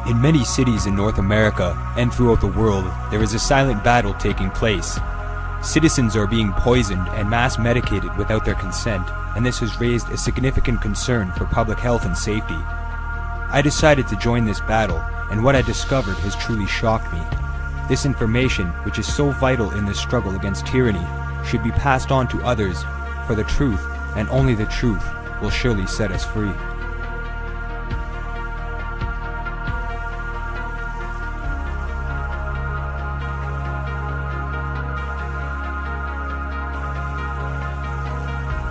In many cities in North America and throughout the world, there is a silent battle taking place. Citizens are being poisoned and mass medicated without their consent, and this has raised a significant concern for public health and safety. I decided to join this battle, and what I discovered has truly shocked me. This information, which is so vital in this struggle against tyranny, should be passed on to others, for the truth, and only the truth, will surely set us free.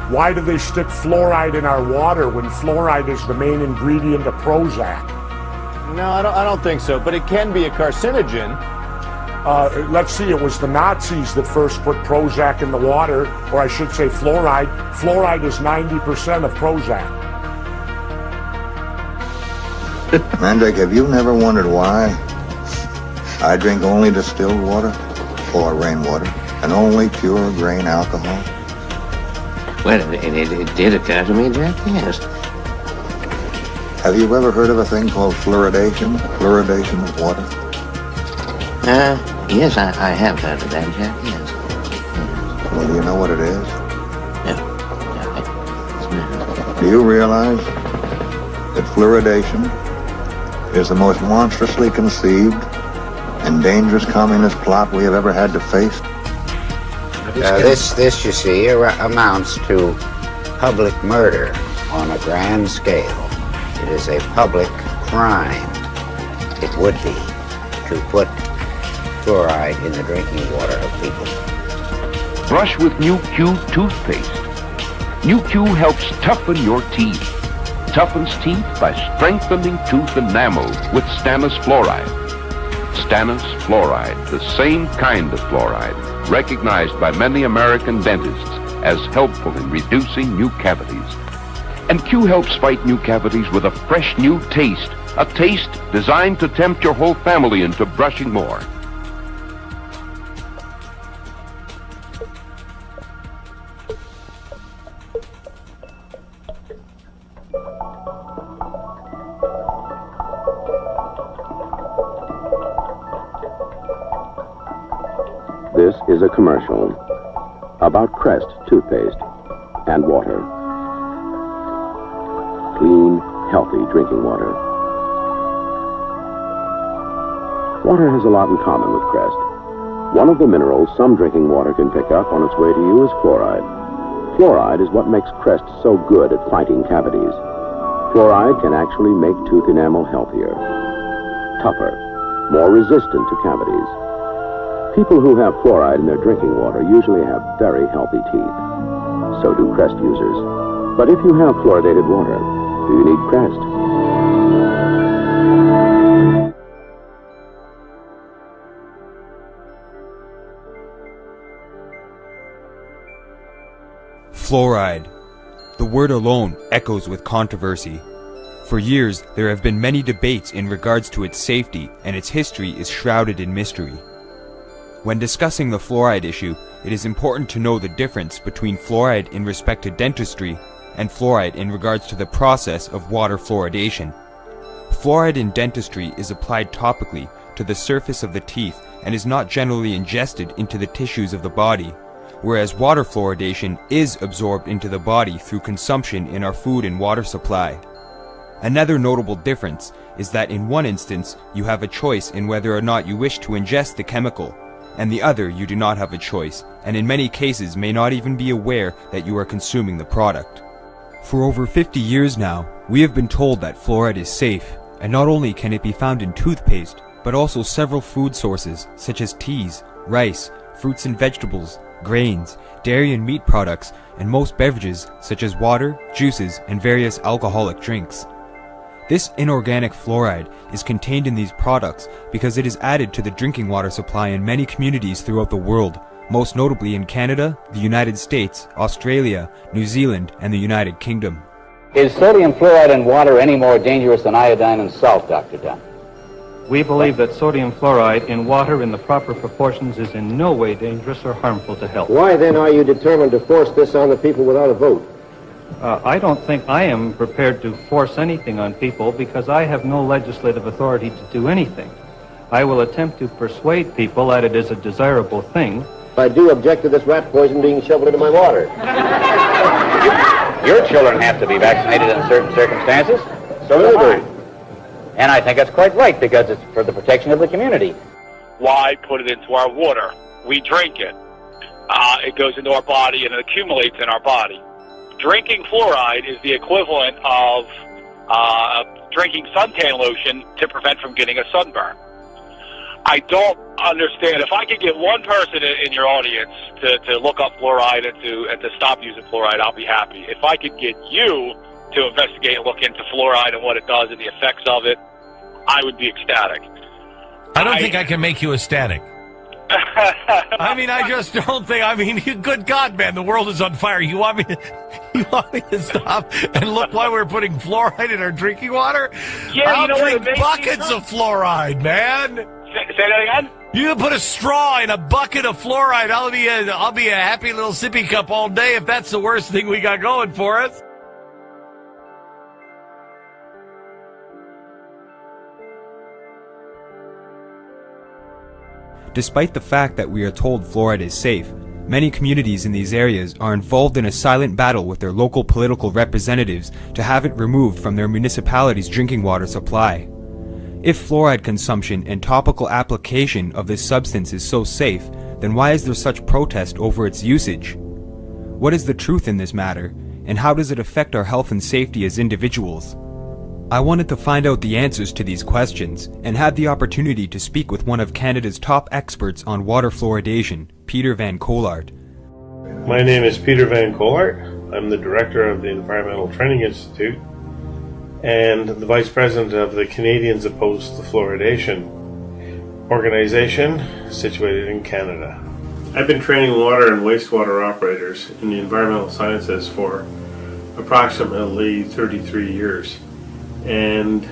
Why do they stick fluoride in our water when fluoride is the main ingredient of Prozac? No, I don't think so, but it can be a carcinogen. Let's see, it was the Nazis that first put Prozac in the water, or I should say fluoride. Fluoride is 90% of Prozac. Mandrake, have you never wondered why I drink only distilled water or rainwater and only pure grain alcohol? Well, it did occur to me, Jack, yes. Have you ever heard of a thing called fluoridation? Fluoridation of water? Yes, I have heard of that, Jack, yes. Well, do you know what it is? No. Do you realize that fluoridation is the most monstrously conceived and dangerous communist plot we have ever had to face? This, you see, amounts to public murder on a grand scale. It is a public crime, it would be, to put fluoride in the drinking water of people. Brush with New Q toothpaste. New Q helps toughen your teeth. Toughens teeth by strengthening tooth enamel with stannous fluoride. Stannous fluoride, the same kind of fluoride, recognized by many American dentists as helpful in reducing new cavities. And Q helps fight new cavities with a fresh new taste, a taste designed to tempt your whole family into brushing more. This is a commercial about Crest toothpaste and water. Clean, healthy drinking water. Water has a lot in common with Crest. One of the minerals some drinking water can pick up on its way to you is fluoride. Fluoride is what makes Crest so good at fighting cavities. Fluoride can actually make tooth enamel healthier, tougher, more resistant to cavities. People who have fluoride in their drinking water usually have very healthy teeth. So do Crest users. But if you have fluoridated water, do you need Crest? Fluoride. The word alone echoes with controversy. For years, there have been many debates in regards to its safety, and its history is shrouded in mystery. When discussing the fluoride issue, it is important to know the difference between fluoride in respect to dentistry and fluoride in regards to the process of water fluoridation. Fluoride in dentistry is applied topically to the surface of the teeth and is not generally ingested into the tissues of the body, whereas water fluoridation is absorbed into the body through consumption in our food and water supply. Another notable difference is that in one instance you have a choice in whether or not you wish to ingest the chemical, and the other you do not have a choice, and in many cases may not even be aware that you are consuming the product. For over 50 years now, we have been told that fluoride is safe, and not only can it be found in toothpaste, but also several food sources such as teas, rice, fruits and vegetables, grains, dairy and meat products, and most beverages such as water, juices, and various alcoholic drinks. This inorganic fluoride is contained in these products because it is added to the drinking water supply in many communities throughout the world, most notably in Canada, the United States, Australia, New Zealand, and the United Kingdom. Is sodium fluoride in water any more dangerous than iodine and salt, Dr. Dunn? We believe that sodium fluoride in water in the proper proportions is in no way dangerous or harmful to health. Why then are you determined to force this on the people without a vote? I don't think I am prepared to force anything on people because I have no legislative authority to do anything. I will attempt to persuade people that it is a desirable thing. I do object to this rat poison being shoveled into my water. Your children have to be vaccinated in certain circumstances. So do mine. And I think that's quite right because it's for the protection of the community. Why put it into our water? We drink it. It goes into our body and it accumulates in our body. Drinking fluoride is the equivalent of drinking suntan lotion to prevent from getting a sunburn. I don't understand. If I could get one person in your audience to look up fluoride and to stop using fluoride, I'll be happy. If I could get you to investigate and look into fluoride and what it does and the effects of it, I would be ecstatic. I don't think I can make you ecstatic. I mean, I just don't think. I mean, good God, man, the world is on fire. You want me to stop and look why we're putting fluoride in our drinking water? Yeah, I'll you know drink buckets of fluoride, man. Say that again? You put a straw in a bucket of fluoride. I'll be a happy little sippy cup all day if that's the worst thing we got going for us. Despite the fact that we are told fluoride is safe, many communities in these areas are involved in a silent battle with their local political representatives to have it removed from their municipality's drinking water supply. If fluoride consumption and topical application of this substance is so safe, then why is there such protest over its usage? What is the truth in this matter, and how does it affect our health and safety as individuals? I wanted to find out the answers to these questions, and had the opportunity to speak with one of Canada's top experts on water fluoridation, Peter Van Colart. My name is Peter Van Colart. I'm the director of the Environmental Training Institute and the vice president of the Canadians Opposed to Fluoridation organization situated in Canada. I've been training water and wastewater operators in the environmental sciences for approximately 33 years. And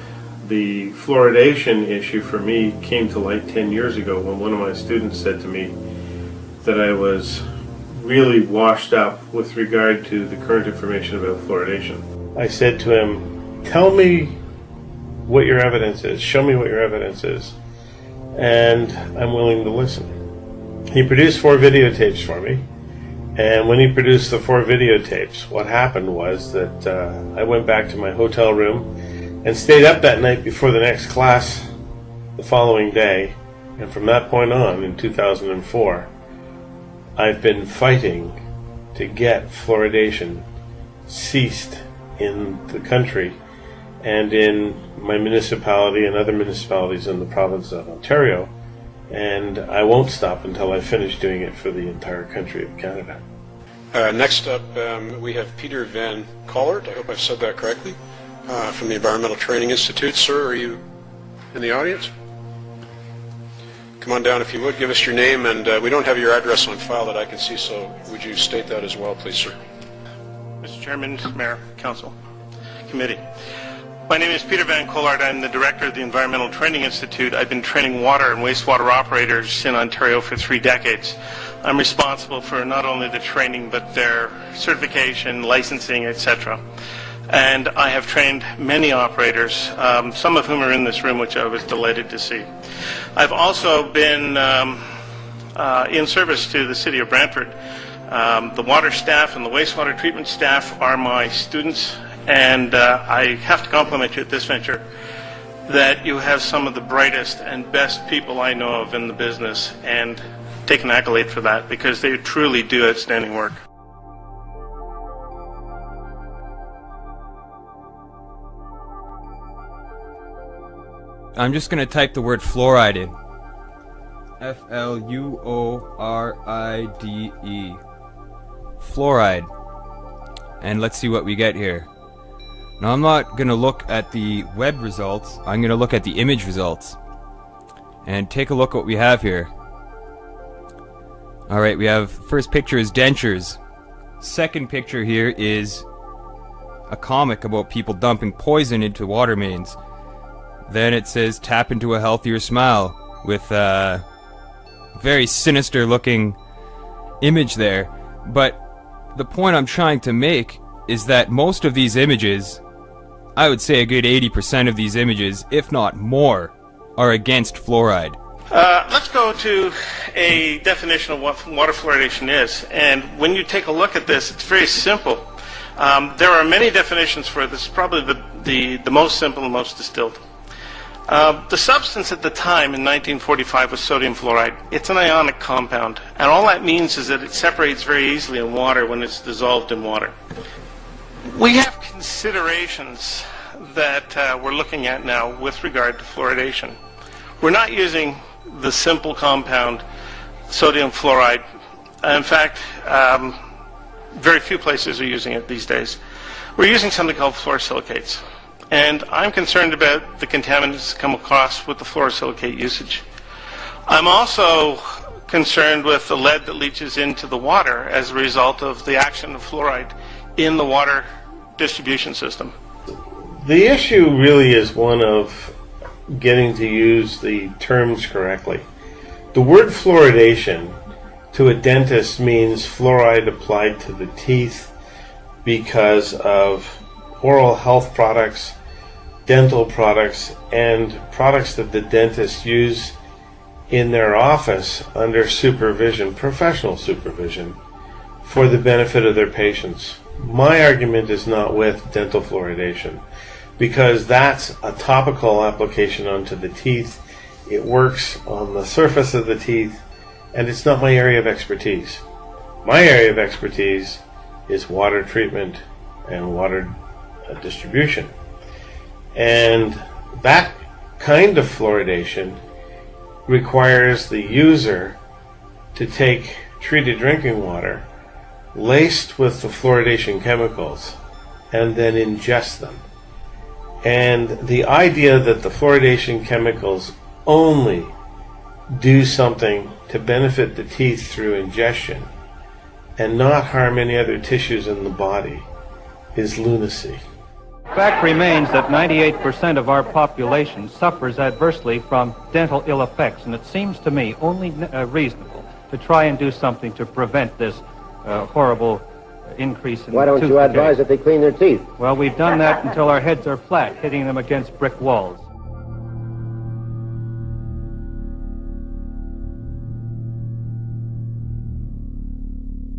the fluoridation issue for me came to light 10 years ago when one of my students said to me that I was really washed up with regard to the current information about fluoridation. I said to him, tell me what your evidence is, show me what your evidence is, and I'm willing to listen. He produced 4 videotapes for me, and when he produced the 4 videotapes, what happened was that I went back to my hotel room and stayed up that night before the next class the following day, and from that point on, in 2004, I've been fighting to get fluoridation ceased in the country and in my municipality and other municipalities in the province of Ontario, and I won't stop until I finish doing it for the entire country of Canada. Next up, we have Peter Van Colart. I hope I've said that correctly. From the Environmental Training Institute. Sir, are you in the audience? Come on down if you would. Give us your name, and we don't have your address on file that I can see, so would you state that as well, please, sir? Mr. Chairman, Mayor, Council, Committee. My name is Peter Van Colart. I'm the director of the Environmental Training Institute. I've been training water and wastewater operators in Ontario for 3 decades. I'm responsible for not only the training, but their certification, licensing, etc. And I have trained many operators, some of whom are in this room, which I was delighted to see. I've also been in service to the city of Brantford. The water staff and the wastewater treatment staff are my students, and I have to compliment you at this venture that you have some of the brightest and best people I know of in the business, and take an accolade for that because they truly do outstanding work. I'm just going to type the word fluoride in. Fluoride. Fluoride. And let's see what we get here. Now I'm not going to look at the web results, I'm going to look at the image results. And take a look at what we have here. Alright, we have, first picture is dentures. Second picture here is a comic about people dumping poison into water mains. Then it says, tap into a healthier smile, with a very sinister looking image there. But the point I'm trying to make is that most of these images, I would say a good 80% of these images, if not more, are against fluoride. Let's go to a definition of what water fluoridation is. And when you take a look at this, it's very simple. There are many definitions for it. This is probably the most simple and most distilled. The substance at the time in 1945 was sodium fluoride. It's an ionic compound, and all that means is that it separates very easily in water when it's dissolved in water. We have considerations that we're looking at now with regard to fluoridation. We're not using the simple compound sodium fluoride. In fact, very few places are using it these days. We're using something called fluorosilicates. And I'm concerned about the contaminants that come across with the fluorosilicate usage. I'm also concerned with the lead that leaches into the water as a result of the action of fluoride in the water distribution system. The issue really is one of getting to use the terms correctly. The word fluoridation to a dentist means fluoride applied to the teeth because of oral health products, dental products, and products that the dentists use in their office under supervision, professional supervision, for the benefit of their patients. My argument is not with dental fluoridation, because that's a topical application onto the teeth. It works on the surface of the teeth, and it's not my area of expertise. My area of expertise is water treatment and water distribution. And that kind of fluoridation requires the user to take treated drinking water laced with the fluoridation chemicals and then ingest them. And the idea that the fluoridation chemicals only do something to benefit the teeth through ingestion and not harm any other tissues in the body is lunacy. Fact remains that 98% of our population suffers adversely from dental ill effects, and it seems to me only reasonable to try and do something to prevent this horrible increase in Why don't tooth you decay. advise that they clean their teeth? Well, we've done that until our heads are flat, hitting them against brick walls.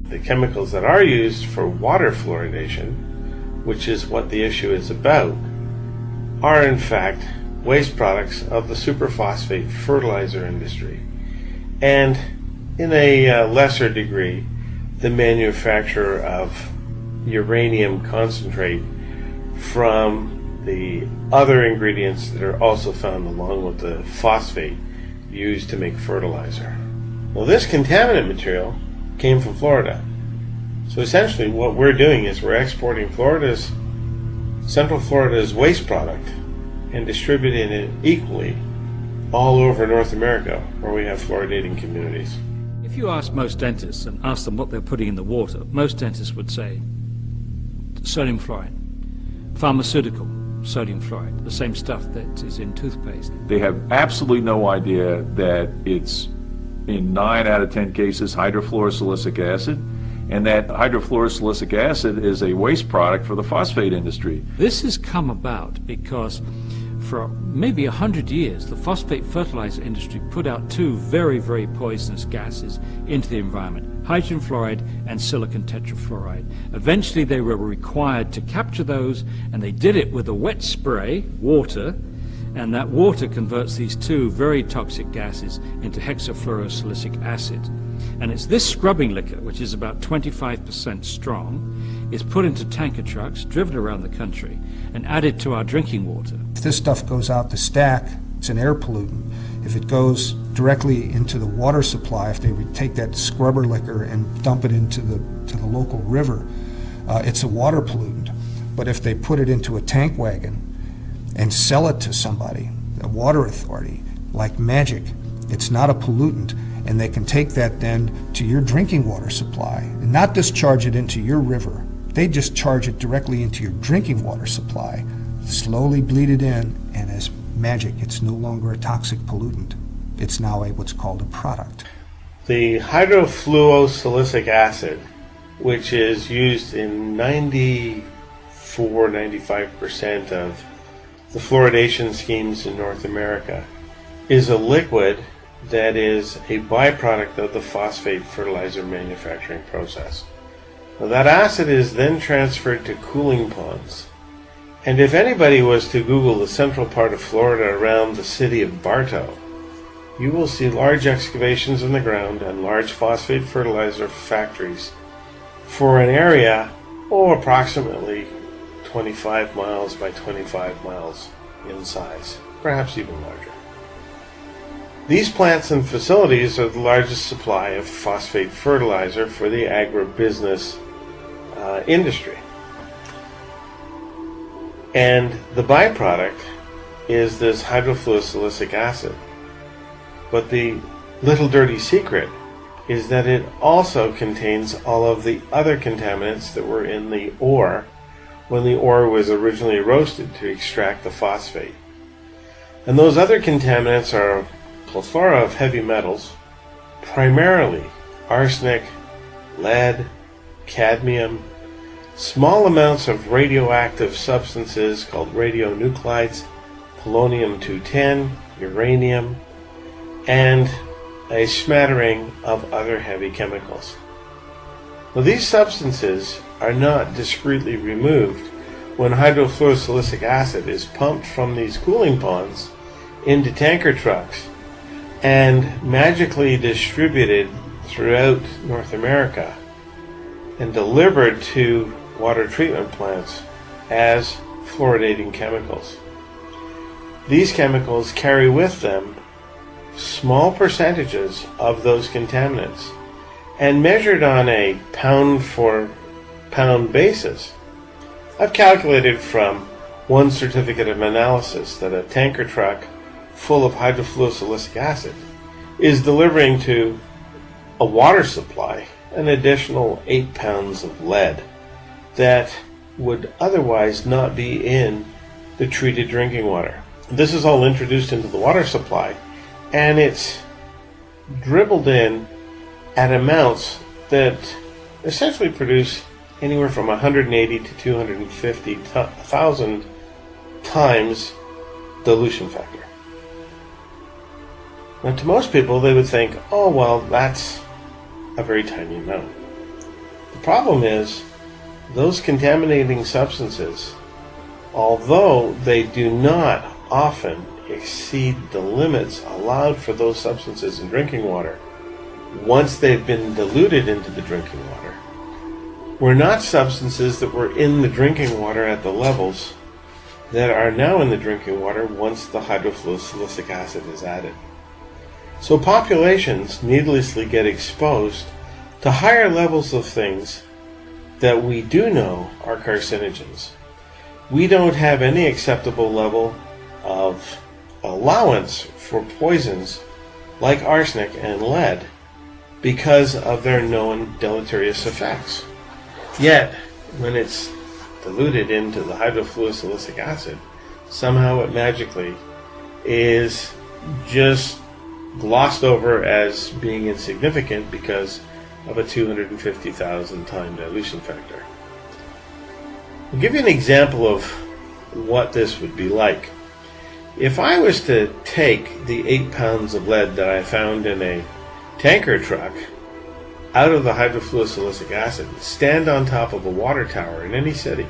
The chemicals that are used for water fluoridation, which is what the issue is about, are in fact waste products of the superphosphate fertilizer industry, and in a lesser degree the manufacture of uranium concentrate from the other ingredients that are also found along with the phosphate used to make fertilizer. Well, this contaminant material came from Florida. So essentially what we're doing is we're exporting Central Florida's waste product and distributing it equally all over North America where we have fluoridating communities. If you ask most dentists and ask them what they're putting in the water, most dentists would say sodium fluoride, pharmaceutical sodium fluoride, the same stuff that is in toothpaste. They have absolutely no idea that it's, in 9 out of 10 cases, hydrofluorosilicic acid, and that hydrofluorosilicic acid is a waste product for the phosphate industry. This has come about because for maybe 100 years, the phosphate fertilizer industry put out 2 very, very poisonous gases into the environment, hydrogen fluoride and silicon tetrafluoride. Eventually they were required to capture those, and they did it with a wet spray, water, and that water converts these 2 very toxic gases into hexafluorosilicic acid. And it's this scrubbing liquor, which is about 25% strong, is put into tanker trucks, driven around the country, and added to our drinking water. If this stuff goes out the stack, it's an air pollutant. If it goes directly into the water supply, if they would take that scrubber liquor and dump it into the local river, it's a water pollutant. But if they put it into a tank wagon and sell it to somebody, a water authority, like magic, it's not a pollutant, and they can take that then to your drinking water supply and not discharge it into your river. They just charge it directly into your drinking water supply, slowly bleed it in, and as magic, it's no longer a toxic pollutant. It's now what's called a product. The hydrofluorosilicic acid which is used in 95% of the fluoridation schemes in North America, is a liquid that is a byproduct of the phosphate fertilizer manufacturing process. Now, that acid is then transferred to cooling ponds. And if anybody was to Google the central part of Florida around the city of Bartow, you will see large excavations in the ground and large phosphate fertilizer factories for an area, approximately 25 miles by 25 miles in size, perhaps even larger. These plants and facilities are the largest supply of phosphate fertilizer for the agribusiness industry. And the byproduct is this hydrofluorosilicic acid. But the little dirty secret is that it also contains all of the other contaminants that were in the ore when the ore was originally roasted to extract the phosphate. And those other contaminants are a plethora of heavy metals, primarily arsenic, lead, cadmium, small amounts of radioactive substances called radionuclides, polonium-210, uranium, and a smattering of other heavy chemicals. Now, these substances are not discreetly removed when hydrofluorosilicic acid is pumped from these cooling ponds into tanker trucks and magically distributed throughout North America and delivered to water treatment plants as fluoridating chemicals. These chemicals carry with them small percentages of those contaminants, and measured on a pound for pound basis, I've calculated from one certificate of analysis that a tanker truck full of hydrofluorosilicic acid is delivering to a water supply an additional 8 pounds of lead that would otherwise not be in the treated drinking water. This is all introduced into the water supply, and it's dribbled in at amounts that essentially produce anywhere from 180 to 250,000 times dilution factor. Now, to most people, they would think, oh, well, that's a very tiny amount. The problem is, those contaminating substances, although they do not often exceed the limits allowed for those substances in drinking water, once they've been diluted into the drinking water, were not substances that were in the drinking water at the levels that are now in the drinking water once the hydrofluorosilicic acid is added. So populations needlessly get exposed to higher levels of things that we do know are carcinogens. We don't have any acceptable level of allowance for poisons like arsenic and lead because of their known deleterious effects. Yet, when it's diluted into the hydrofluorosilicic acid, somehow it magically is just glossed over as being insignificant because of a 250,000 time dilution factor. I'll give you an example of what this would be like. If I was to take the 8 pounds of lead that I found in a tanker truck out of the hydrofluorosilicic acid, stand on top of a water tower in any city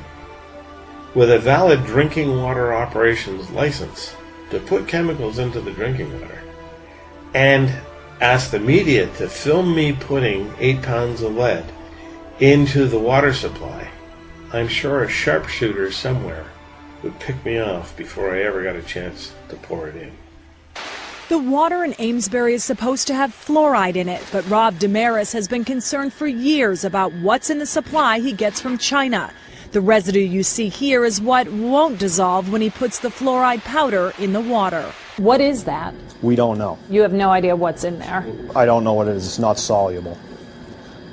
with a valid drinking water operations license to put chemicals into the drinking water, and ask the media to film me putting 8 pounds of lead into the water supply, I'm sure a sharpshooter somewhere would pick me off before I ever got a chance to pour it in. The water in Amesbury is supposed to have fluoride in it, but Rob Damaris has been concerned for years about what's in the supply he gets from China. The residue you see here is what won't dissolve when he puts the fluoride powder in the water. What is that? We don't know. You have no idea what's in there? I don't know what it is. It's not soluble.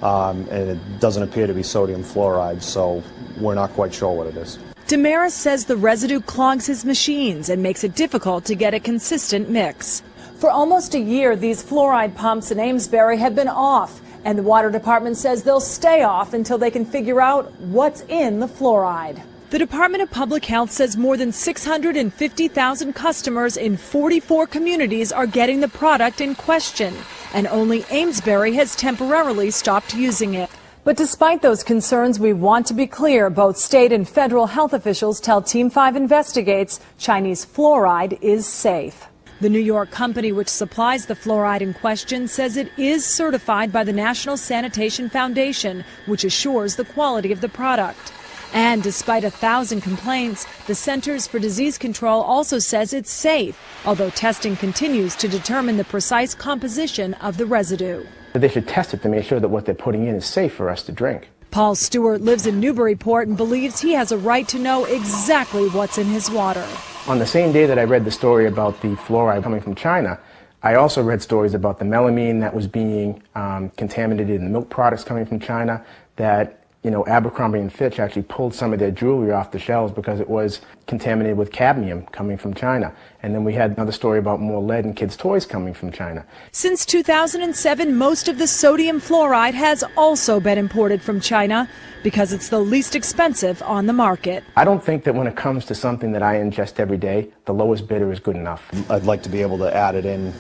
And it doesn't appear to be sodium fluoride, so we're not quite sure what it is. Damaris says the residue clogs his machines and makes it difficult to get a consistent mix. For almost a year, these fluoride pumps in Amesbury have been off, And the water department says they'll stay off until they can figure out what's in the fluoride. The Department of Public Health says more than 650,000 customers in 44 communities are getting the product in question, and only Amesbury has temporarily stopped using it. But despite those concerns, we want to be clear. Both state and federal health officials tell Team 5 Investigates Chinese fluoride is safe. The New York company which supplies the fluoride in question says it is certified by the National Sanitation Foundation, which assures the quality of the product. And despite 1,000 complaints, the Centers for Disease Control also says it's safe, although testing continues to determine the precise composition of the residue. They should test it to make sure that what they're putting in is safe for us to drink. Paul Stewart lives in Newburyport and believes he has a right to know exactly what's in his water. On the same day that I read the story about the fluoride coming from China, I also read stories about the melamine that was being contaminated in the milk products coming from China, that Abercrombie & Fitch actually pulled some of their jewelry off the shelves because it was contaminated with cadmium coming from China. And then we had another story about more lead in kids' toys coming from China. Since 2007, most of the sodium fluoride has also been imported from China because it's the least expensive on the market. I don't think that when it comes to something that I ingest every day, the lowest bidder is good enough. I'd like to be able to add it in,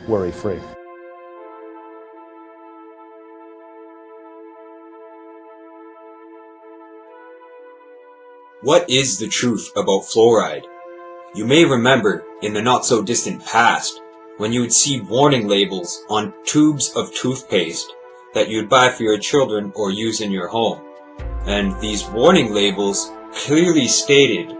worry-free. What is the truth about fluoride? You may remember in the not-so-distant past when you would see warning labels on tubes of toothpaste that you'd buy for your children or use in your home. And these warning labels clearly stated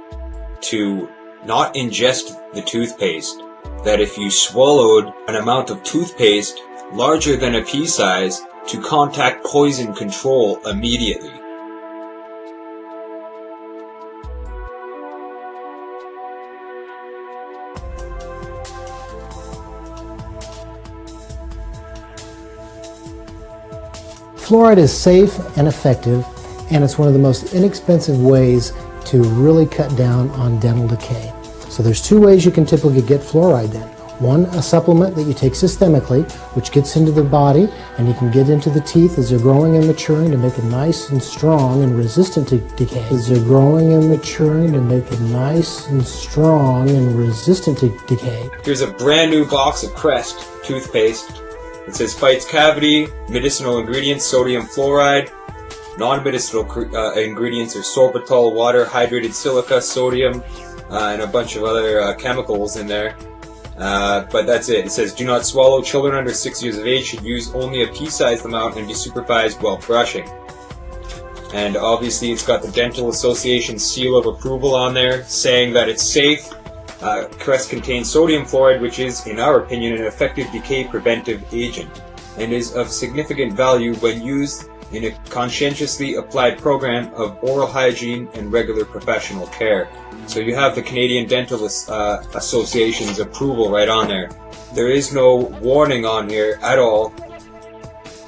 to not ingest the toothpaste, that if you swallowed an amount of toothpaste larger than a pea size, to contact poison control immediately. Fluoride is safe and effective, and it's one of the most inexpensive ways to really cut down on dental decay. So there's two ways you can typically get fluoride in. One, a supplement that you take systemically, which gets into the body, and you can get into the teeth as they're growing and maturing to make it nice and strong and resistant to decay. As they're growing and maturing to make it nice and strong and resistant to decay. Here's a brand new box of Crest toothpaste. It says fights cavity, medicinal ingredients, sodium fluoride. Non-medicinal ingredients are sorbitol, water, hydrated silica, sodium, and a bunch of other chemicals in there. But that's it. It says do not swallow. Children under 6 years of age should use only a pea-sized amount and be supervised while brushing. And obviously it's got the Dental Association seal of approval on there saying that it's safe. Crest contains sodium fluoride, which is, in our opinion, an effective decay preventive agent and is of significant value when used in a conscientiously applied program of oral hygiene and regular professional care. So you have the Canadian Dental Association's approval right on there. There is no warning on here at all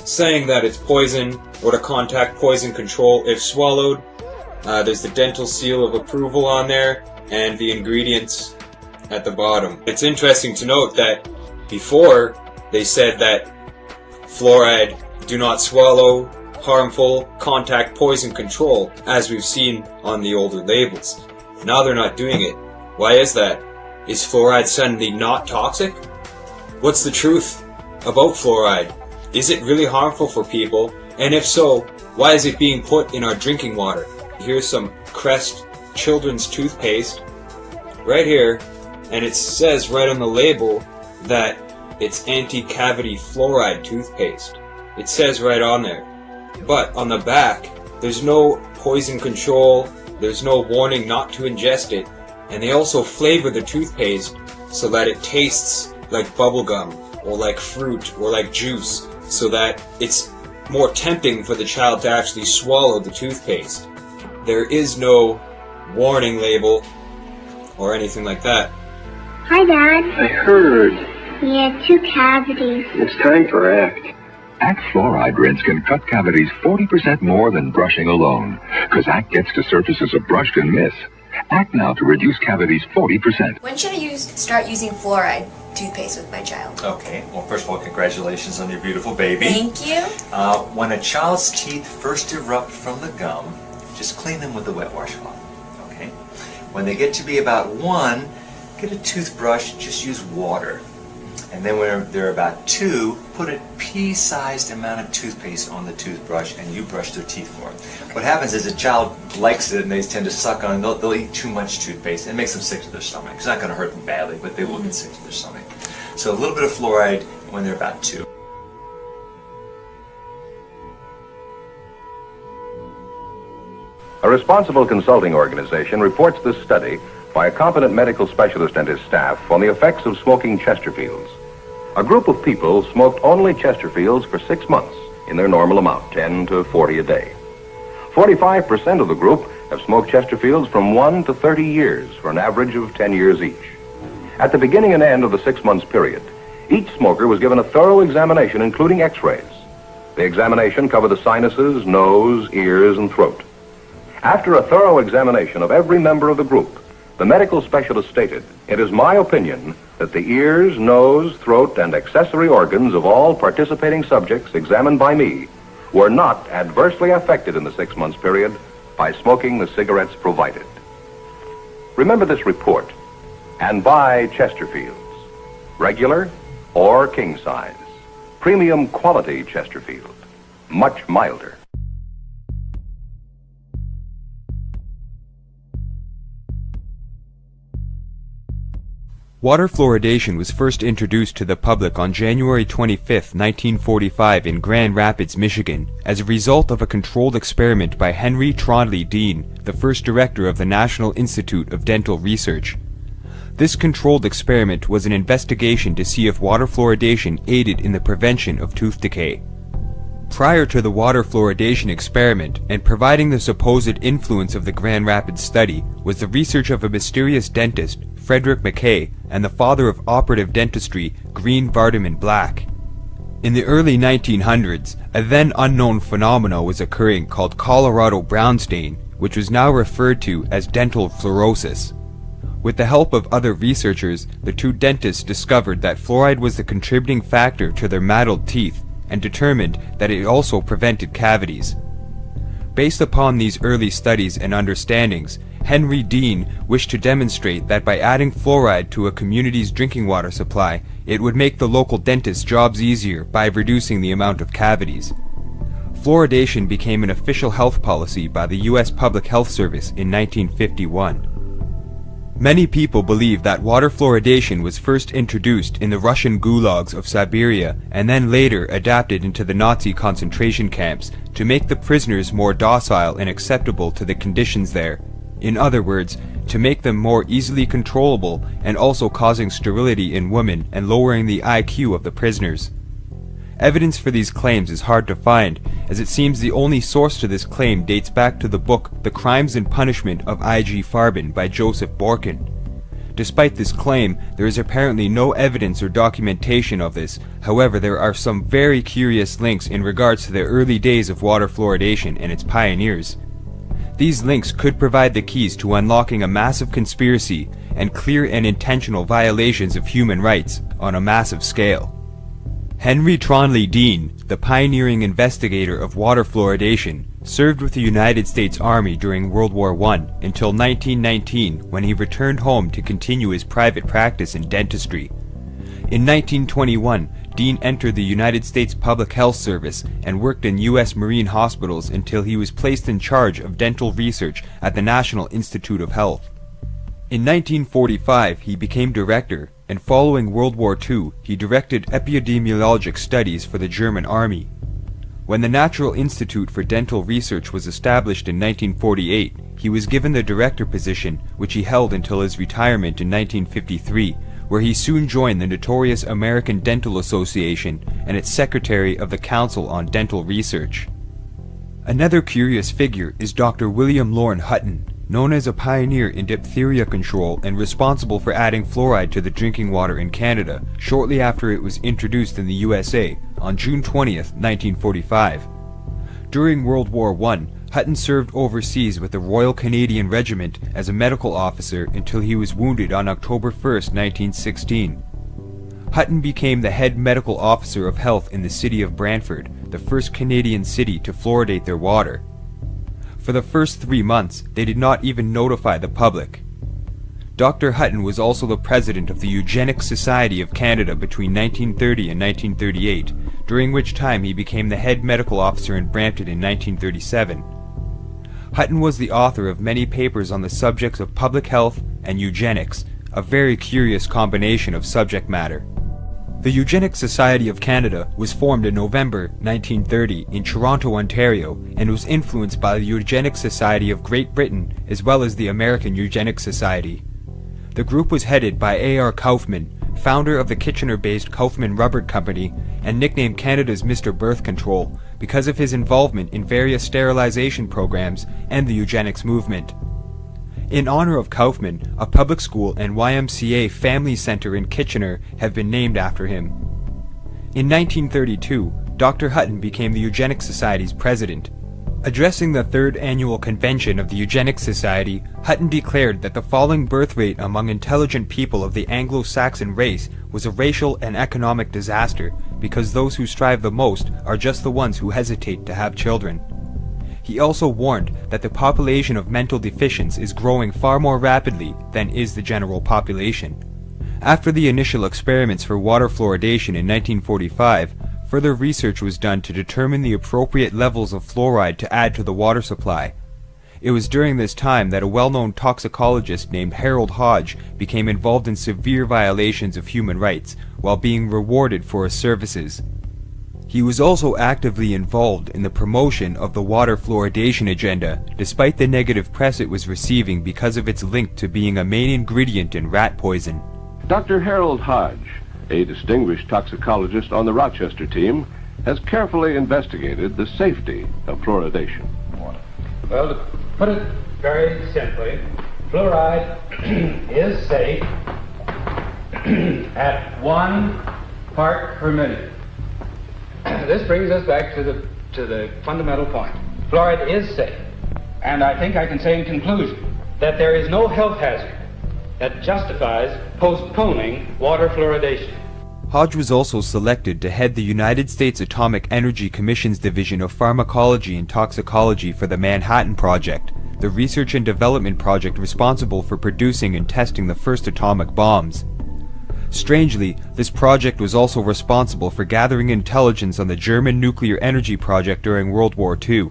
saying that it's poison or to contact poison control if swallowed. There's the dental seal of approval on there and the ingredients at the bottom. It's interesting to note that before they said that fluoride, do not swallow, harmful, contact poison control, as we've seen on the older labels. Now they're not doing it. Why is that? Is fluoride suddenly not toxic? What's the truth about fluoride? Is it really harmful for people? And if so, why is it being put in our drinking water? Here's some Crest children's toothpaste right here, and it says right on the label that it's anti-cavity fluoride toothpaste. It says right on there. But on the back, there's no poison control, there's no warning not to ingest it, and they also flavor the toothpaste so that it tastes like bubblegum or like fruit or like juice, so that it's more tempting for the child to actually swallow the toothpaste. There is no warning label or anything like that. Hi, Dad. I heard. He had 2 cavities. It's time for ACT. ACT Fluoride Rinse can cut cavities 40% more than brushing alone, because ACT gets to surfaces a brush can miss. ACT now to reduce cavities 40%. When should I start using fluoride toothpaste with my child. Okay, well, first of all, congratulations on your beautiful baby. Thank you. When a child's teeth first erupt from the gum, just clean them with a wet washcloth, okay? When they get to be about 1, get a toothbrush, just use water. And then when they're about 2, put a pea-sized amount of toothpaste on the toothbrush and you brush their teeth for them. What happens is a child likes it and they tend to suck on it. They'll eat too much toothpaste. It makes them sick to their stomach. It's not going to hurt them badly, but they will get sick to their stomach. So a little bit of fluoride when they're about 2. A responsible consulting organization reports this study by a competent medical specialist and his staff on the effects of smoking Chesterfields. A group of people smoked only Chesterfields for 6 months in their normal amount, 10 to 40 a day. 45% of the group have smoked Chesterfields from 1 to 30 years for an average of 10 years each. At the beginning and end of the 6 months period, each smoker was given a thorough examination including x-rays. The examination covered the sinuses, nose, ears, and throat. After a thorough examination of every member of the group, the medical specialist stated, "It is my opinion that the ears, nose, throat, and accessory organs of all participating subjects examined by me were not adversely affected in the 6 months period by smoking the cigarettes provided." Remember this report and buy Chesterfields, regular or king size. Premium quality Chesterfield, much milder. Water fluoridation was first introduced to the public on January 25, 1945 in Grand Rapids, Michigan, as a result of a controlled experiment by Henry Trondle Dean, the first director of the National Institute of Dental Research. This controlled experiment was an investigation to see if water fluoridation aided in the prevention of tooth decay. Prior to the water fluoridation experiment, and providing the supposed influence of the Grand Rapids study, was the research of a mysterious dentist, Frederick Mackay, and the father of operative dentistry, Green Vardaman Black. In the early 1900s, a then unknown phenomena was occurring called Colorado brown stain, which was now referred to as dental fluorosis. With the help of other researchers, the two dentists discovered that fluoride was the contributing factor to their mottled teeth, and determined that it also prevented cavities. Based upon these early studies and understandings, Henry Dean wished to demonstrate that by adding fluoride to a community's drinking water supply, it would make the local dentist's jobs easier by reducing the amount of cavities. Fluoridation became an official health policy by the U.S. Public Health Service in 1951. Many people believe that water fluoridation was first introduced in the Russian gulags of Siberia and then later adapted into the Nazi concentration camps to make the prisoners more docile and acceptable to the conditions there. In other words, to make them more easily controllable and also causing sterility in women and lowering the IQ of the prisoners. Evidence for these claims is hard to find, as it seems the only source to this claim dates back to the book The Crimes and Punishment of I.G. Farben by Joseph Borkin. Despite this claim, there is apparently no evidence or documentation of this. However, there are some very curious links in regards to the early days of water fluoridation and its pioneers. These links could provide the keys to unlocking a massive conspiracy and clear and intentional violations of human rights on a massive scale. Henry Trondle Dean, the pioneering investigator of water fluoridation, served with the United States Army during World War I until 1919, when he returned home to continue his private practice in dentistry. In 1921, Dean entered the United States Public Health Service and worked in U.S. Marine hospitals until he was placed in charge of dental research at the National Institute of Health. In 1945, he became director, and following World War II, he directed epidemiologic studies for the German Army. When the Natural Institute for Dental Research was established in 1948, he was given the director position, which he held until his retirement in 1953, where he soon joined the notorious American Dental Association and its secretary of the Council on Dental Research. Another curious figure is Dr. William Lorne Hutton, known as a pioneer in diphtheria control and responsible for adding fluoride to the drinking water in Canada shortly after it was introduced in the USA on June 20th, 1945. During World War I, Hutton served overseas with the Royal Canadian Regiment as a medical officer until he was wounded on October 1st, 1916. Hutton became the head medical officer of health in the city of Brantford, the first Canadian city to fluoridate their water. For the first 3 months, they did not even notify the public. Dr. Hutton was also the president of the Eugenics Society of Canada between 1930 and 1938, during which time he became the head medical officer in Brampton in 1937. Hutton was the author of many papers on the subjects of public health and eugenics, a very curious combination of subject matter. The Eugenics Society of Canada was formed in November 1930 in Toronto, Ontario, and was influenced by the Eugenics Society of Great Britain as well as the American Eugenics Society. The group was headed by A.R. Kaufman, founder of the Kitchener-based Kaufman Rubber Company and nicknamed Canada's Mr. Birth Control because of his involvement in various sterilization programs and the eugenics movement. In honor of Kaufman, a public school and YMCA family center in Kitchener have been named after him. In 1932, Dr. Hutton became the Eugenics Society's president. Addressing the third annual convention of the Eugenics Society, Hutton declared that the falling birth rate among intelligent people of the Anglo-Saxon race was a racial and economic disaster because those who strive the most are just the ones who hesitate to have children. He also warned that the population of mental deficients is growing far more rapidly than is the general population. After the initial experiments for water fluoridation in 1945, further research was done to determine the appropriate levels of fluoride to add to the water supply. It was during this time that a well-known toxicologist named Harold Hodge became involved in severe violations of human rights while being rewarded for his services. He was also actively involved in the promotion of the water fluoridation agenda, despite the negative press it was receiving because of its link to being a main ingredient in rat poison. Dr. Harold Hodge, a distinguished toxicologist on the Rochester team, has carefully investigated the safety of fluoridation. Well, to put it very simply, fluoride is safe at 1 part per million. This brings us back to the fundamental point. Fluoride is safe, and I think I can say in conclusion that there is no health hazard that justifies postponing water fluoridation. Hodge was also selected to head the United States Atomic Energy Commission's Division of Pharmacology and Toxicology for the Manhattan Project, the research and development project responsible for producing and testing the first atomic bombs. Strangely, this project was also responsible for gathering intelligence on the German nuclear energy project during World War II.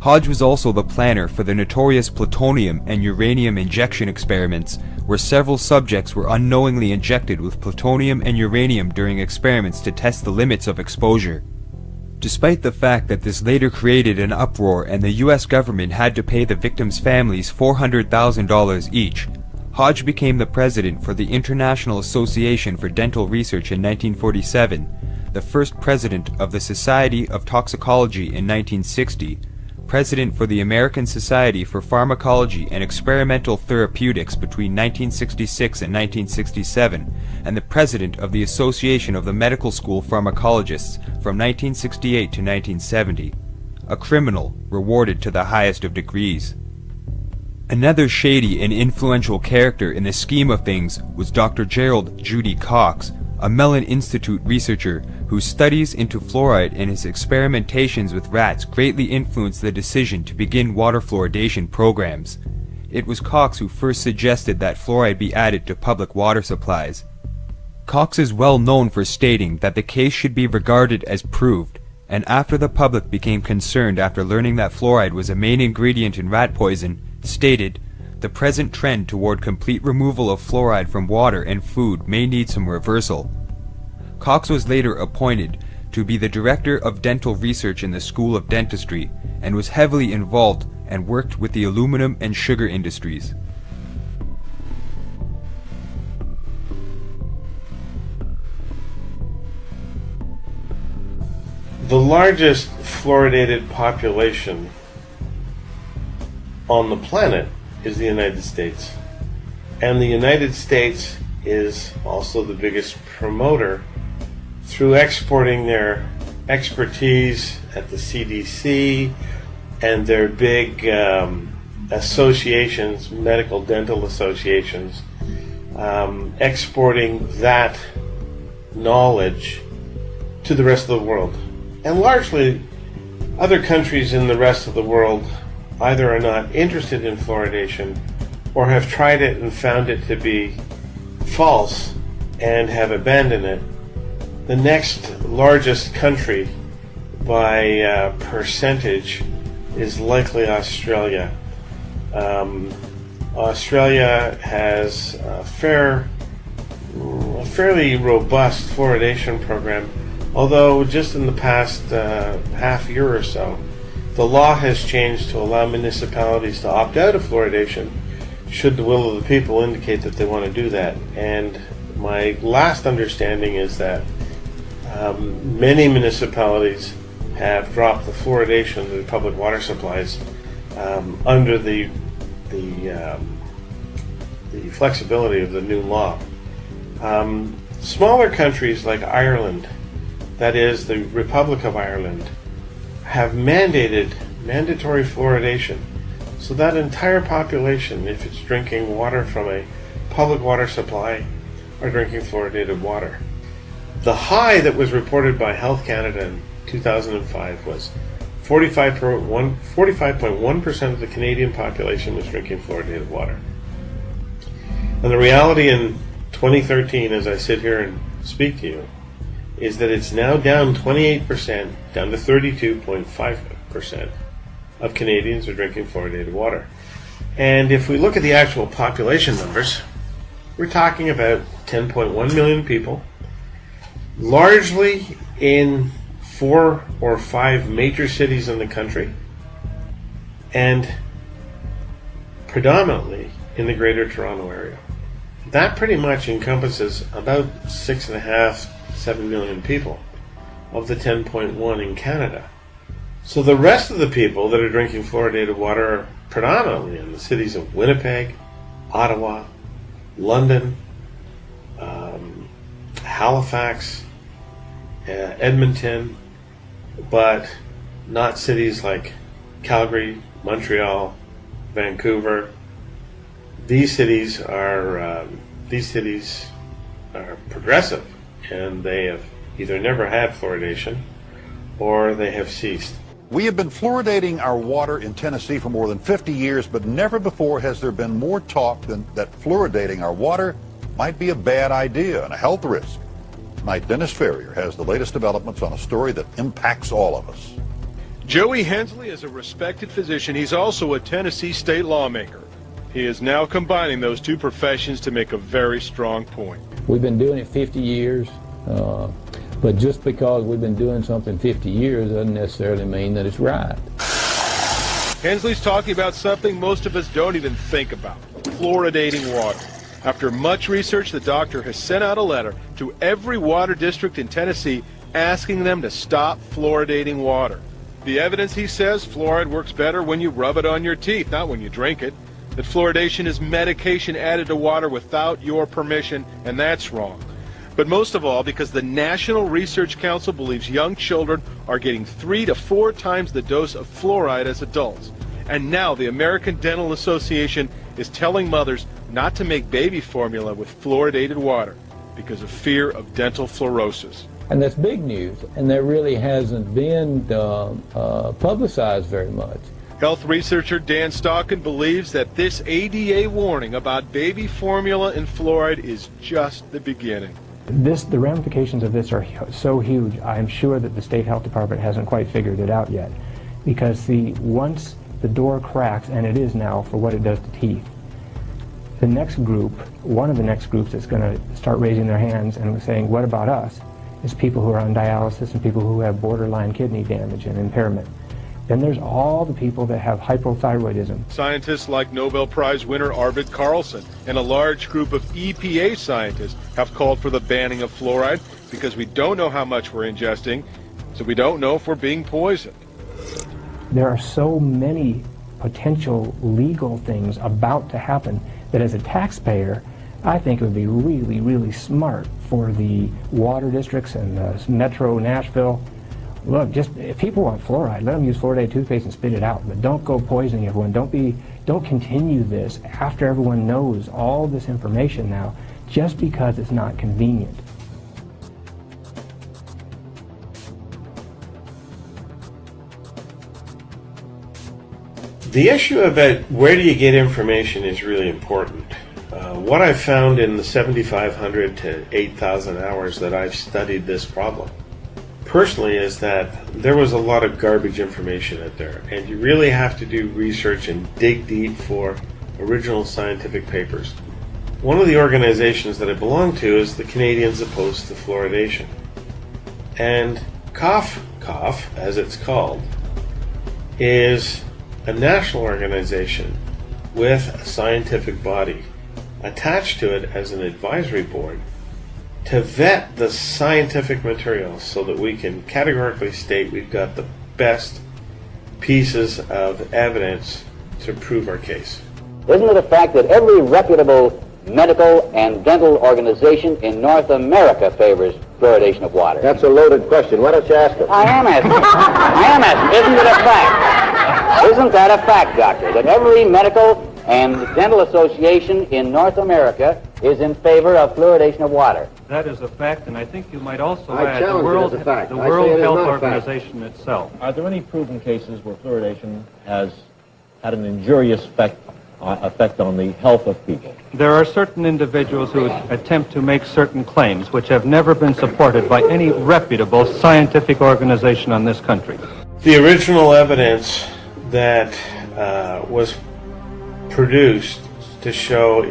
Hodge was also the planner for the notorious plutonium and uranium injection experiments, where several subjects were unknowingly injected with plutonium and uranium during experiments to test the limits of exposure. Despite the fact that this later created an uproar and the US government had to pay the victims' families $400,000 each, Hodge became the president for the International Association for Dental Research in 1947, the first president of the Society of Toxicology in 1960, president for the American Society for Pharmacology and Experimental Therapeutics between 1966 and 1967, and the president of the Association of the Medical School Pharmacologists from 1968 to 1970. A criminal rewarded to the highest of degrees. Another shady and influential character in the scheme of things was Dr. Gerald Judy Cox, a Mellon Institute researcher whose studies into fluoride and his experimentations with rats greatly influenced the decision to begin water fluoridation programs. It was Cox who first suggested that fluoride be added to public water supplies. Cox is well known for stating that the case should be regarded as proved, and after the public became concerned after learning that fluoride was a main ingredient in rat poison, stated, "The present trend toward complete removal of fluoride from water and food may need some reversal." Cox was later appointed to be the director of dental research in the School of Dentistry and was heavily involved and worked with the aluminum and sugar industries. The largest fluoridated population on the planet is the United States. And the United States is also the biggest promoter through exporting their expertise at the CDC and their big associations, medical dental associations, exporting that knowledge to the rest of the world. And largely, other countries in the rest of the world either are not interested in fluoridation or have tried it and found it to be false and have abandoned it. The next largest country by percentage is likely Australia. Australia has a fairly robust fluoridation program, although just in the past half year or so, the law has changed to allow municipalities to opt out of fluoridation should the will of the people indicate that they want to do that. And my last understanding is that many municipalities have dropped the fluoridation of the public water supplies under the flexibility of the new law. Smaller countries like Ireland, that is the Republic of Ireland, have mandated mandatory fluoridation. So that entire population, if it's drinking water from a public water supply, are drinking fluoridated water. The high that was reported by Health Canada in 2005 was 45.1% of the Canadian population was drinking fluoridated water. And the reality in 2013, as I sit here and speak to you, is that it's now down 28%, down to 32.5% of Canadians are drinking fluoridated water. And if we look at the actual population numbers, we're talking about 10.1 million people, largely in 4 or 5 major cities in the country, and predominantly in the Greater Toronto area. That pretty much encompasses about 6.5, 7 million people of the 10.1 in Canada. So the rest of the people that are drinking fluoridated water are predominantly in the cities of Winnipeg, Ottawa, London, Halifax, Edmonton, but not cities like Calgary, Montreal, Vancouver. These cities are progressive, and they have either never had fluoridation or they have ceased. We have been fluoridating our water in Tennessee for more than 50 years, but never before has there been more talk that fluoridating our water might be a bad idea and a health risk. Tonight, Dennis Ferrier has the latest developments on a story that impacts all of us. Joey Hensley is a respected physician. He's also a Tennessee state lawmaker. He is now combining those two professions to make a very strong point. We've been doing it 50 years, but just because we've been doing something 50 years doesn't necessarily mean that it's right. Hensley's talking about something most of us don't even think about: fluoridating water. After much research, the doctor has sent out a letter to every water district in Tennessee asking them to stop fluoridating water. The evidence, he says, fluoride works better when you rub it on your teeth, not when you drink it. That fluoridation is medication added to water without your permission, and that's wrong. But most of all, because the National Research Council believes young children are getting 3 to 4 times the dose of fluoride as adults. And now the American Dental Association is telling mothers not to make baby formula with fluoridated water because of fear of dental fluorosis. And that's big news, and that really hasn't been publicized very much. Health researcher Dan Stockin believes that this ADA warning about baby formula and fluoride is just the beginning. The ramifications of this are so huge. I'm sure that the state health department hasn't quite figured it out yet, because once the door cracks, and it is now for what it does to teeth, the next group, one of the next groups that's going to start raising their hands and saying, what about us, is people who are on dialysis and people who have borderline kidney damage and impairment. Then there's all the people that have hypothyroidism. Scientists like Nobel Prize winner Arvid Carlson and a large group of EPA scientists have called for the banning of fluoride because we don't know how much we're ingesting, so we don't know if we're being poisoned. There are so many potential legal things about to happen that as a taxpayer, I think it would be really, really smart for the water districts and Metro Nashville Look, just if people want fluoride, let them use fluoridated toothpaste and spit it out. But don't go poisoning everyone. Don't continue this after everyone knows all this information now, just because it's not convenient. The issue about where do you get information is really important. What I've found in the 7,500 to 8,000 hours that I've studied this problem, personally, is that there was a lot of garbage information out there, and you really have to do research and dig deep for original scientific papers. One of the organizations that I belong to is the Canadians Opposed to Fluoridation. And COF, as it's called, is a national organization with a scientific body attached to it as an advisory board to vet the scientific material so that we can categorically state we've got the best pieces of evidence to prove our case. Isn't it a fact that every reputable medical and dental organization in North America favors fluoridation of water? That's a loaded question. Why don't you ask it? I am asking. Isn't it a fact? Isn't that a fact, Doctor, that every medical and dental association in North America is in favor of fluoridation of water? That is a fact, and I think you might also I add the World Health Organization itself. Are there any proven cases where fluoridation has had an injurious effect on the health of people? There are certain individuals who attempt to make certain claims which have never been supported by any reputable scientific organization on this country. The original evidence that was produced to show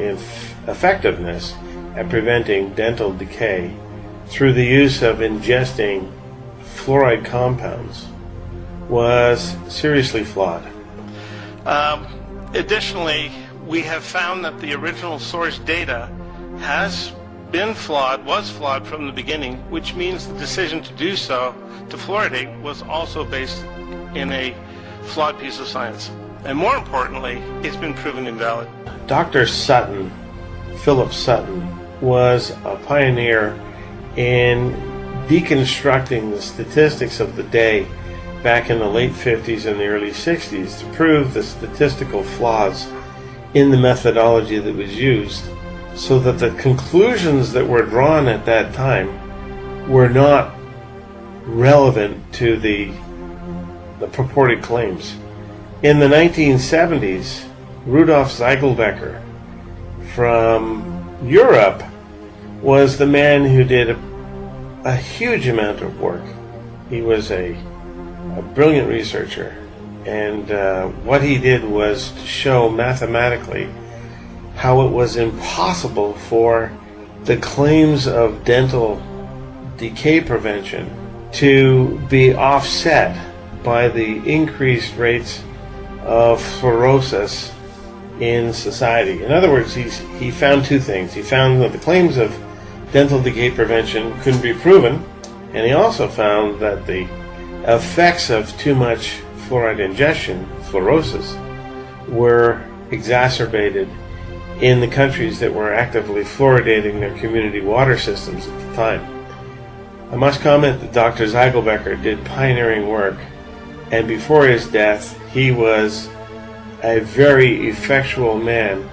effectiveness at preventing dental decay through the use of ingesting fluoride compounds was seriously flawed. Additionally, we have found that the original source data was flawed from the beginning, which means the decision to do so, to fluoridate, was also based in a flawed piece of science. And more importantly, it's been proven invalid. Dr. Sutton, Philip Sutton, was a pioneer in deconstructing the statistics of the day back in the late 50s and the early 60s to prove the statistical flaws in the methodology that was used, so that the conclusions that were drawn at that time were not relevant to the purported claims. In the 1970s, Rudolf Ziegelbecker from Europe was the man who did a huge amount of work. He was a brilliant researcher, and what he did was to show mathematically how it was impossible for the claims of dental decay prevention to be offset by the increased rates of fluorosis in society. In other words, he found two things. He found that the claims of dental decay prevention couldn't be proven, and he also found that the effects of too much fluoride ingestion, fluorosis, were exacerbated in the countries that were actively fluoridating their community water systems at the time. I must comment that Dr. Ziegelbecker did pioneering work, and before his death, he was a very effectual man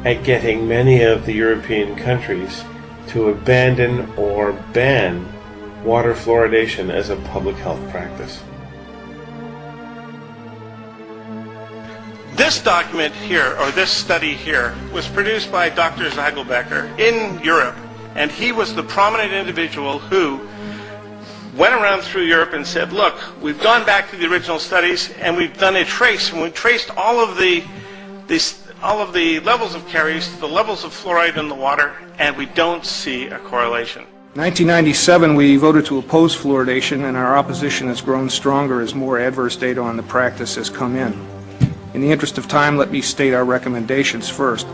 at getting many of the European countries to abandon or ban water fluoridation as a public health practice. This document here, or this study here, was produced by Dr. Ziegelbecker in Europe, and he was the prominent individual who went around through Europe and said, look, we've gone back to the original studies and we've done a trace, and we traced all of the levels of caries to the levels of fluoride in the water, and we don't see a correlation. In 1997, we voted to oppose fluoridation, and our opposition has grown stronger as more adverse data on the practice has come in. In the interest of time, let me state our recommendations first.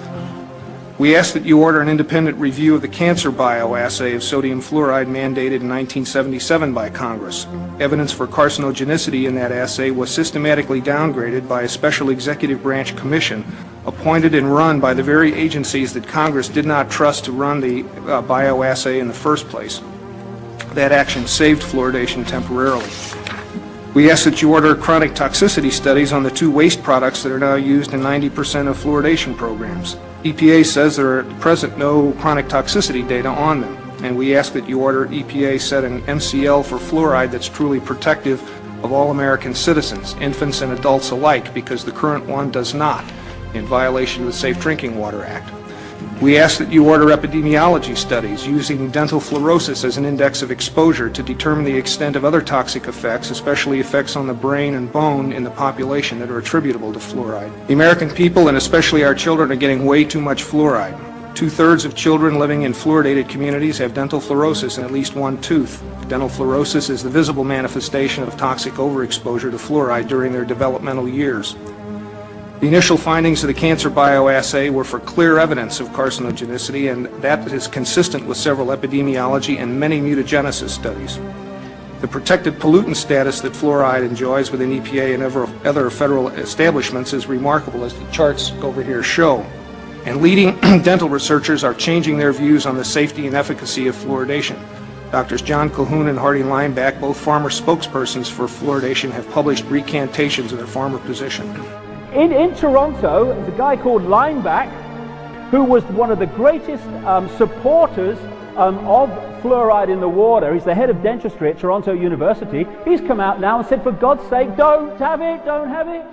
We ask that you order an independent review of the cancer bioassay of sodium fluoride mandated in 1977 by Congress. Evidence for carcinogenicity in that assay was systematically downgraded by a special executive branch commission appointed and run by the very agencies that Congress did not trust to run the bioassay in the first place. That action saved fluoridation temporarily. We ask that you order chronic toxicity studies on the 2 waste products that are now used in 90% of fluoridation programs. EPA says there are at present no chronic toxicity data on them, and we ask that you order EPA setting MCL for fluoride that's truly protective of all American citizens, infants and adults alike, because the current one does not, in violation of the Safe Drinking Water Act. We ask that you order epidemiology studies using dental fluorosis as an index of exposure to determine the extent of other toxic effects, especially effects on the brain and bone in the population that are attributable to fluoride. The American people, and especially our children, are getting way too much fluoride. 2/3 of children living in fluoridated communities have dental fluorosis in at least one tooth. Dental fluorosis is the visible manifestation of toxic overexposure to fluoride during their developmental years. The initial findings of the cancer bioassay were for clear evidence of carcinogenicity, and that is consistent with several epidemiology and many mutagenesis studies. The protected pollutant status that fluoride enjoys within EPA and other federal establishments is remarkable, as the charts over here show. And leading dental researchers are changing their views on the safety and efficacy of fluoridation. Doctors John Calhoun and Hardy Lineback, both former spokespersons for fluoridation, have published recantations of their former position. In Toronto, there's a guy called Lineback, who was one of the greatest supporters of fluoride in the water. He's the head of dentistry at Toronto University. He's come out now and said, for God's sake, don't have it, don't have it.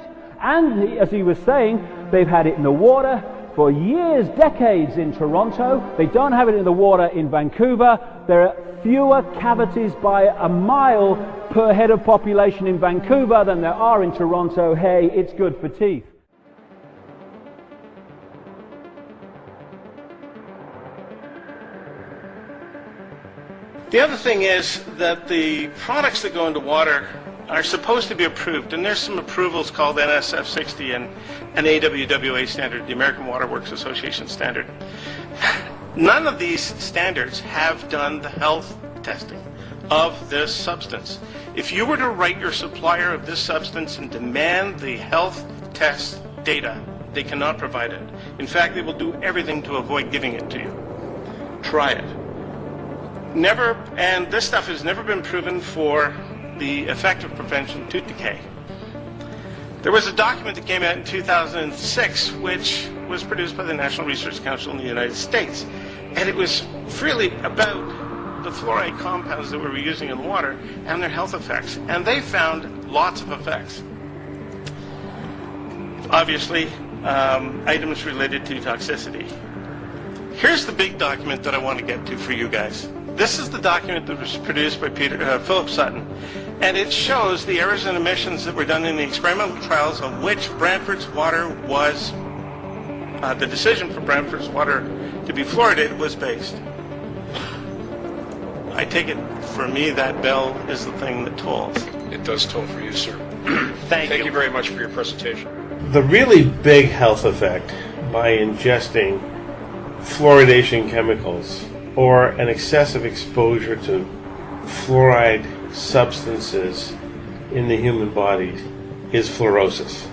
And as he was saying, they've had it in the water for years, decades in Toronto. They don't have it in the water in Vancouver. There are fewer cavities by a mile per head of population in Vancouver than there are in Toronto. Hey, it's good for teeth. The other thing is that the products that go into water are supposed to be approved, and there's some approvals called NSF 60 and an AWWA standard, the American Water Works Association standard. None of these standards have done the health testing of this substance. If you were to write your supplier of this substance and demand the health test data, they cannot provide it. In fact, they will do everything to avoid giving it to you. Try it. Never, and this stuff has never been proven for the effective prevention of tooth decay. There was a document that came out in 2006 which was produced by the National Research Council in the United States, and it was really about the fluoride compounds that we were using in water and their health effects, and they found lots of effects. Obviously, items related to toxicity. Here's the big document that I want to get to for you guys. This is the document that was produced by Philip Sutton, and it shows the errors and omissions that were done in the experimental trials on which Brantford's water was, the decision for Brantford's water to be fluoridated was based. I take it, for me, that bell is the thing that tolls. It does toll for you, sir. Thank you. You very much for your presentation. The really big health effect by ingesting fluoridation chemicals or an excessive exposure to fluoride substances in the human body is fluorosis.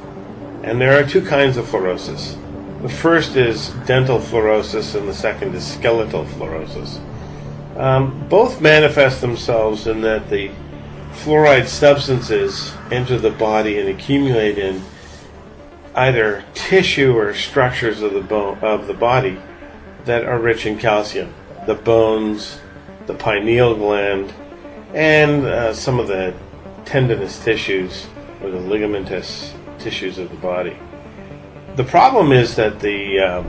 And there are two kinds of fluorosis. The first is dental fluorosis and the second is skeletal fluorosis. Both manifest themselves in that the fluoride substances enter the body and accumulate in either tissue or structures of the body that are rich in calcium. The bones, the pineal gland, and some of the tendinous tissues or the ligamentous tissues of the body. The problem is that the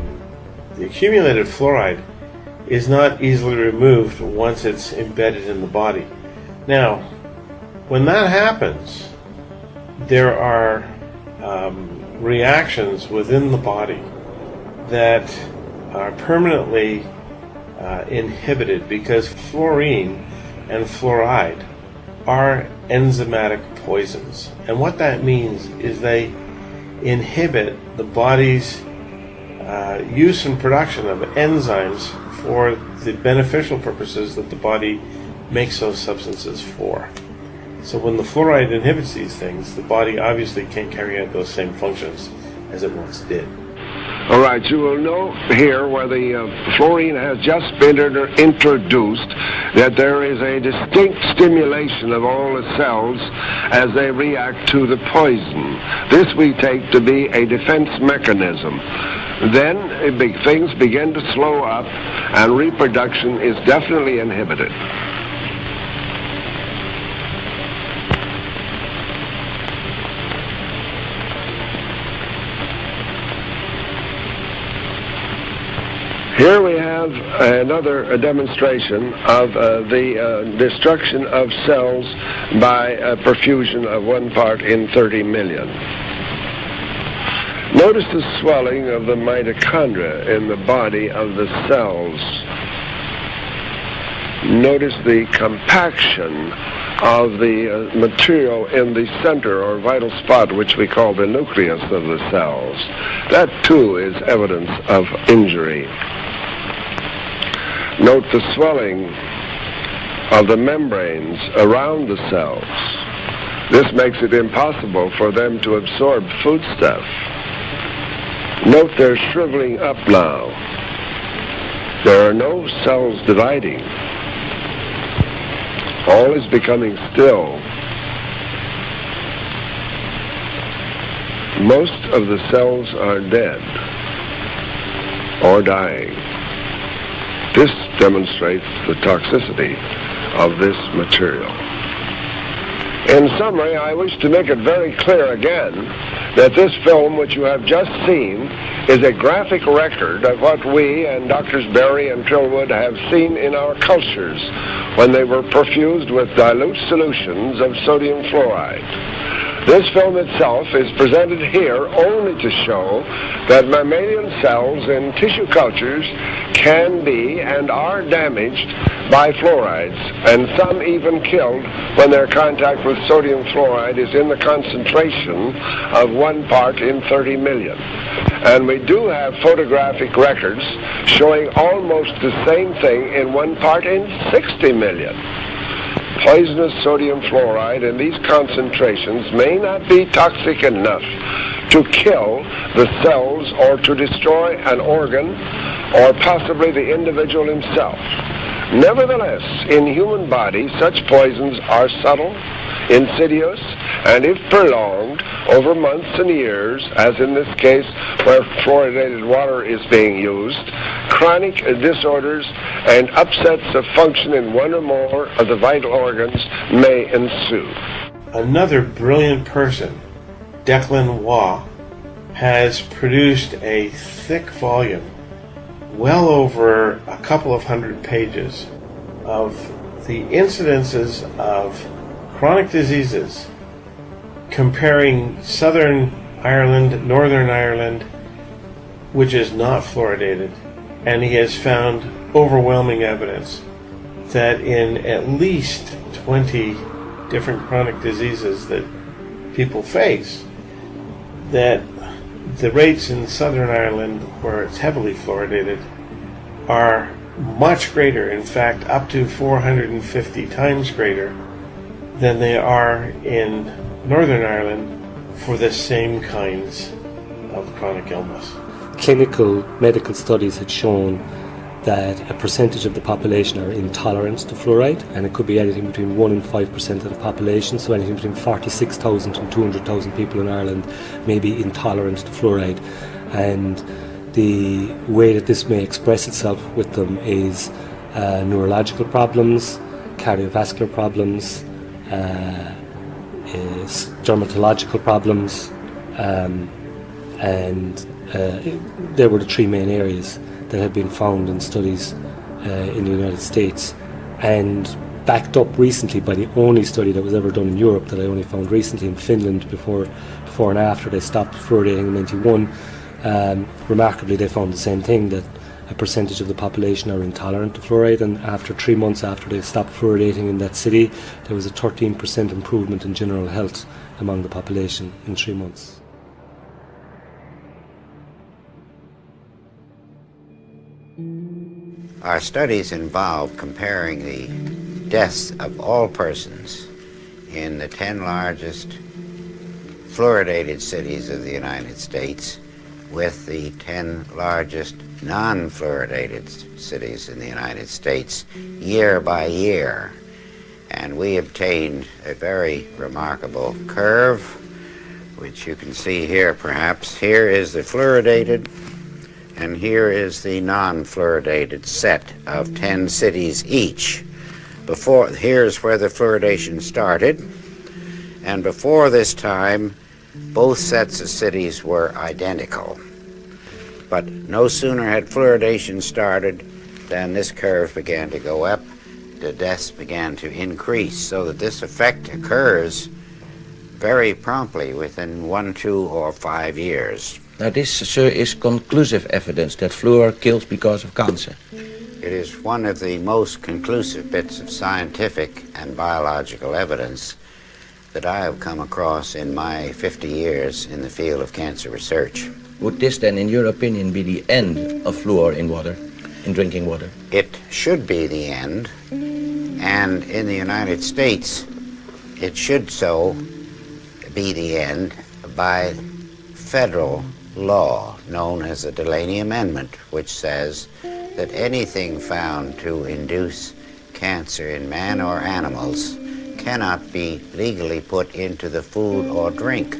accumulated fluoride is not easily removed once it's embedded in the body. Now, when that happens, there are reactions within the body that are permanently inhibited because fluorine and fluoride are enzymatic poisons. And what that means is they inhibit the body's use and production of enzymes for the beneficial purposes that the body makes those substances for. So when the fluoride inhibits these things, the body obviously can't carry out those same functions as it once did. All right, you will note here where the fluorine has just been introduced that there is a distinct stimulation of all the cells as they react to the poison. This we take to be a defense mechanism. Then things begin to slow up and reproduction is definitely inhibited. Here we have another demonstration of the destruction of cells by perfusion of 1 part in 30 million. Notice the swelling of the mitochondria in the body of the cells. Notice the compaction of the material in the center or vital spot, which we call the nucleus of the cells. That too is evidence of injury. Note the swelling of the membranes around the cells. This makes it impossible for them to absorb foodstuff. Note they're shriveling up now. There are no cells dividing. All is becoming still. Most of the cells are dead or dying. This demonstrates the toxicity of this material. In summary, I wish to make it very clear again that this film, which you have just seen, is a graphic record of what we and Drs. Berry and Trillwood have seen in our cultures when they were perfused with dilute solutions of sodium fluoride. This film itself is presented here only to show that mammalian cells in tissue cultures can be and are damaged by fluorides, and some even killed when their contact with sodium fluoride is in the concentration of 1 part in 30 million. And we do have photographic records showing almost the same thing in 1 part in 60 million. Poisonous sodium fluoride in these concentrations may not be toxic enough to kill the cells or to destroy an organ or possibly the individual himself. Nevertheless, in human bodies, such poisons are subtle, insidious, and if prolonged over months and years, as in this case where fluoridated water is being used, chronic disorders and upsets of function in one or more of the vital organs may ensue. Another brilliant person, Declan Waugh, has produced a thick volume, well over a couple of hundred pages, of the incidences of chronic diseases, comparing Southern Ireland, Northern Ireland, which is not fluoridated, and he has found overwhelming evidence that in at least 20 different chronic diseases that people face, that the rates in Southern Ireland, where it's heavily fluoridated, are much greater, in fact up to 450 times greater than they are in Northern Ireland for the same kinds of chronic illness. Clinical medical studies had shown that a percentage of the population are intolerant to fluoride, and it could be anything between 1 and 5% of the population, so anything between 46,000 and 200,000 people in Ireland may be intolerant to fluoride. And the way that this may express itself with them is neurological problems, cardiovascular problems, dermatological problems, and there were the 3 main areas that have been found in studies in the United States, and backed up recently by the only study that was ever done in Europe that I only found recently in Finland before and after they stopped fluoridating in 91. Remarkably, they found the same thing, that a percentage of the population are intolerant to fluoride, and after 3 months after they stopped fluoridating in that city, there was a 13% improvement in general health among the population in 3 months. Our studies involve comparing the deaths of all persons in the 10 largest fluoridated cities of the United States with the 10 largest non-fluoridated cities in the United States year by year. And we obtained a very remarkable curve, which you can see here perhaps. Here is the fluoridated, and here is the non-fluoridated set of 10 cities each. Here's where the fluoridation started, and before this time, both sets of cities were identical. But no sooner had fluoridation started than this curve began to go up, the deaths began to increase, so that this effect occurs very promptly within 1, 2, or 5 years. Now this, sir, is conclusive evidence that fluor kills because of cancer. It is one of the most conclusive bits of scientific and biological evidence that I have come across in my 50 years in the field of cancer research. Would this then, in your opinion, be the end of fluor in water, in drinking water? It should be the end, and in the United States, it should so be the end by federal law known as the Delaney Amendment, which says that anything found to induce cancer in man or animals cannot be legally put into the food or drink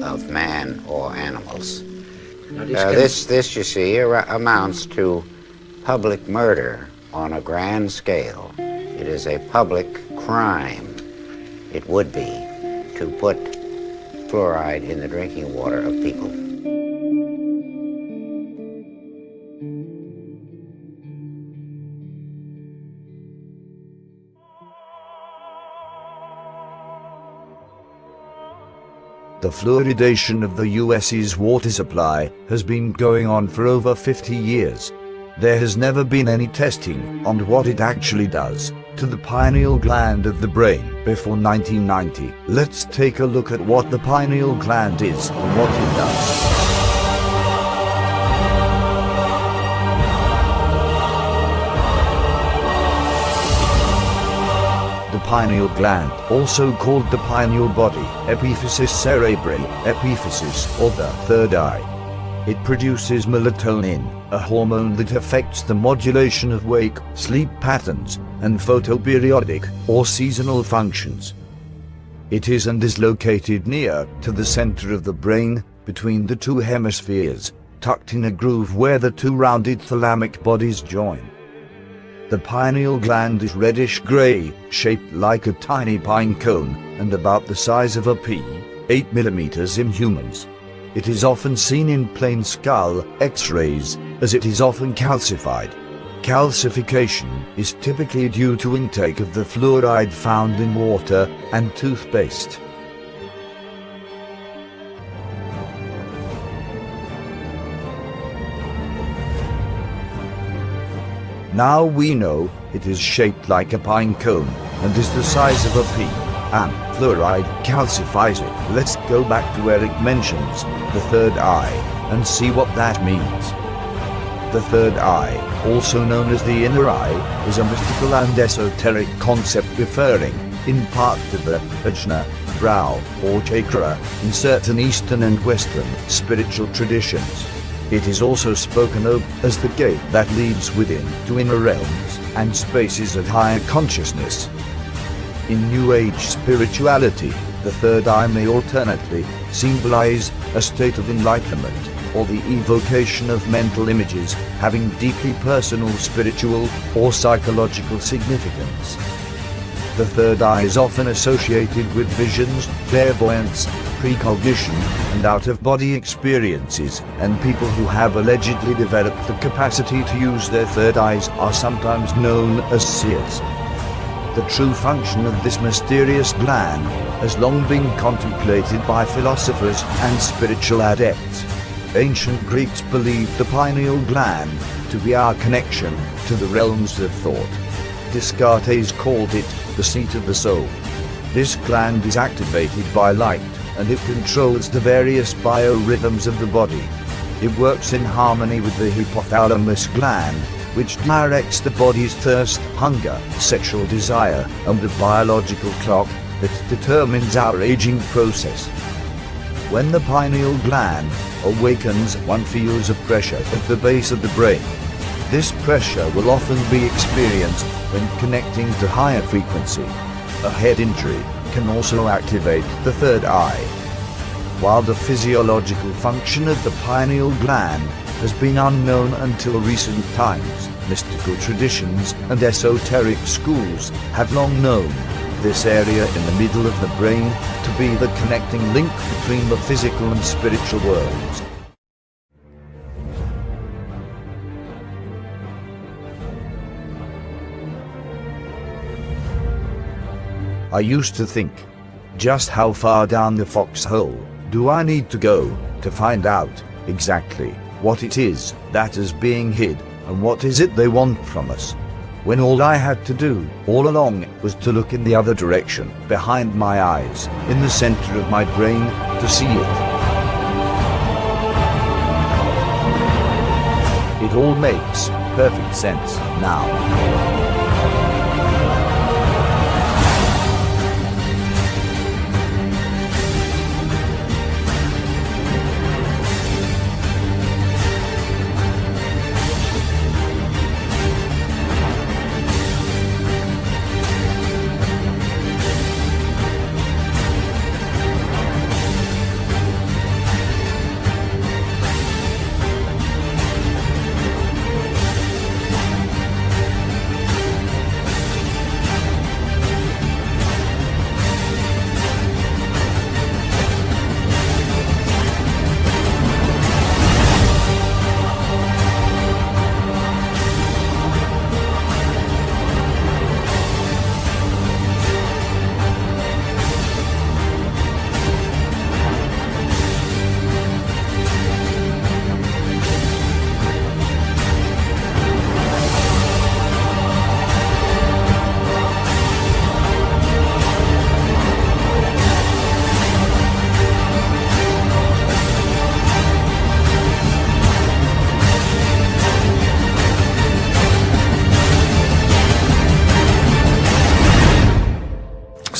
of man or animals. This, you see, amounts to public murder on a grand scale. It is a public crime, it would be, to put fluoride in the drinking water of people. The fluoridation of the US's water supply has been going on for over 50 years. There has never been any testing on what it actually does to the pineal gland of the brain before 1990. Let's take a look at what the pineal gland is and what it does. The pineal gland, also called the pineal body, epiphysis cerebri, epiphysis, or the third eye. It produces melatonin, a hormone that affects the modulation of wake, sleep patterns, and photoperiodic, or seasonal functions. It is and is located near to the center of the brain, between the two hemispheres, tucked in a groove where the two rounded thalamic bodies join. The pineal gland is reddish-gray, shaped like a tiny pine cone, and about the size of a pea, 8 millimeters in humans. It is often seen in plain skull X-rays, as it is often calcified. Calcification is typically due to intake of the fluoride found in water and toothpaste. Now we know it is shaped like a pine cone and is the size of a pea, and fluoride calcifies it. Let's go back to where it mentions the third eye and see what that means. The third eye, also known as the inner eye, is a mystical and esoteric concept referring, in part, to the ajna, brow, or chakra, in certain Eastern and Western spiritual traditions. It is also spoken of as the gate that leads within to inner realms and spaces of higher consciousness. In New Age spirituality, the third eye may alternately symbolize a state of enlightenment or the evocation of mental images having deeply personal spiritual or psychological significance. The third eye is often associated with visions, clairvoyance, precognition, and out-of-body experiences, and people who have allegedly developed the capacity to use their third eyes are sometimes known as seers. The true function of this mysterious gland has long been contemplated by philosophers and spiritual adepts. Ancient Greeks believed the pineal gland to be our connection to the realms of thought. Descartes called it the seat of the soul. This gland is activated by light, and it controls the various biorhythms of the body. It works in harmony with the hypothalamus gland, which directs the body's thirst, hunger, sexual desire, and the biological clock that determines our aging process. When the pineal gland, awakens, one feels a pressure at the base of the brain. This pressure will often be experienced when connecting to higher frequency. A head injury can also activate the third eye. While the physiological function of the pineal gland has been unknown until recent times, mystical traditions and esoteric schools have long known this area in the middle of the brain to be the connecting link between the physical and spiritual worlds. I used to think, just how far down the foxhole do I need to go to find out exactly what it is that is being hid and what is it they want from us, when all I had to do all along was to look in the other direction, behind my eyes, in the center of my brain, to see it. It all makes perfect sense now.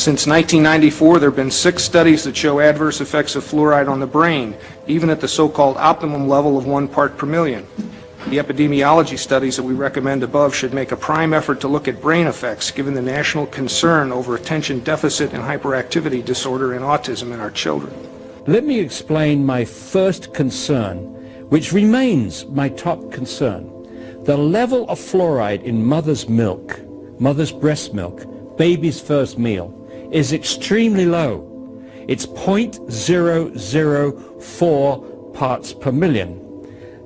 Since 1994, there have been 6 studies that show adverse effects of fluoride on the brain, even at the so-called optimum level of 1 part per million. The epidemiology studies that we recommend above should make a prime effort to look at brain effects, given the national concern over attention deficit and hyperactivity disorder and autism in our children. Let me explain my first concern, which remains my top concern. The level of fluoride in mother's milk, mother's breast milk, baby's first meal, is extremely low. It's 0.004 parts per million.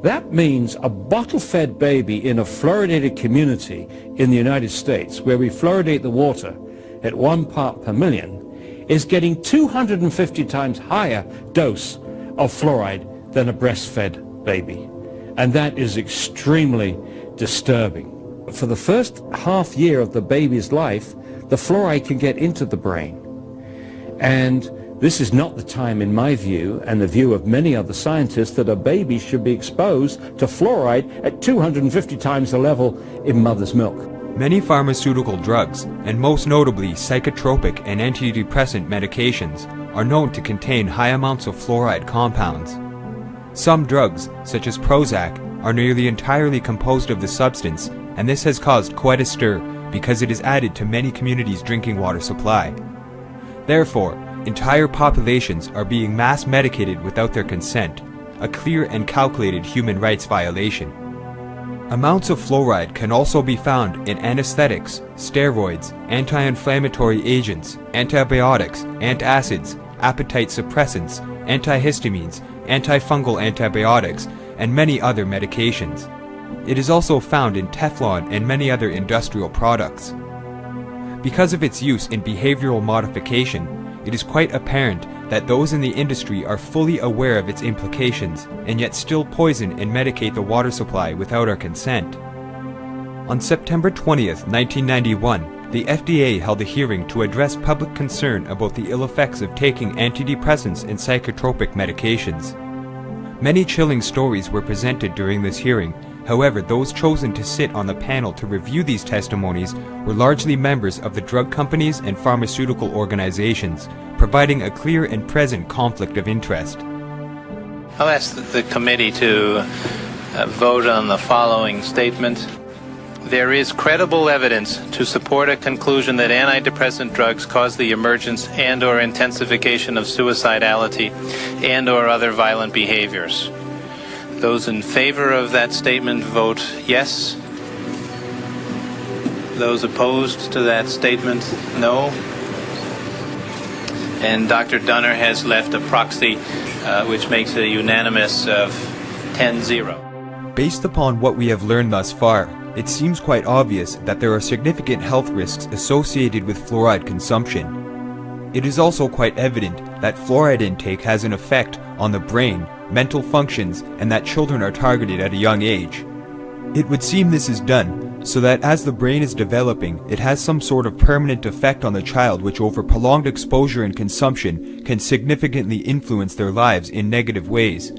That means a bottle-fed baby in a fluoridated community in the United States, where we fluoridate the water at 1 part per million, is getting 250 times higher dose of fluoride than a breastfed baby. And that is extremely disturbing. For the first half year of the baby's life, the fluoride can get into the brain. And this is not the time, in my view, and the view of many other scientists, that a baby should be exposed to fluoride at 250 times the level in mother's milk. Many pharmaceutical drugs, and most notably psychotropic and antidepressant medications, are known to contain high amounts of fluoride compounds. Some drugs, such as Prozac, are nearly entirely composed of the substance, and this has caused quite a stir because it is added to many communities' drinking water supply. Therefore, entire populations are being mass medicated without their consent, a clear and calculated human rights violation. Amounts of fluoride can also be found in anesthetics, steroids, anti-inflammatory agents, antibiotics, antacids, appetite suppressants, antihistamines, antifungal antibiotics, and many other medications. It is also found in Teflon and many other industrial products. Because of its use in behavioral modification, it is quite apparent that those in the industry are fully aware of its implications and yet still poison and medicate the water supply without our consent. On September 20th, 1991, the FDA held a hearing to address public concern about the ill effects of taking antidepressants and psychotropic medications. Many chilling stories were presented during this hearing. However, those chosen to sit on the panel to review these testimonies were largely members of the drug companies and pharmaceutical organizations, providing a clear and present conflict of interest. I'll ask the committee to vote on the following statement. There is credible evidence to support a conclusion that antidepressant drugs cause the emergence and/or intensification of suicidality and/or other violent behaviors. Those in favor of that statement vote yes. Those opposed to that statement, no. And Dr. Dunner has left a proxy which makes it a unanimous of 10-0. Based upon what we have learned thus far, it seems quite obvious that there are significant health risks associated with fluoride consumption. It is also quite evident that fluoride intake has an effect on the brain, mental functions, and that children are targeted at a young age. It would seem this is done so that as the brain is developing, it has some sort of permanent effect on the child which over prolonged exposure and consumption can significantly influence their lives in negative ways.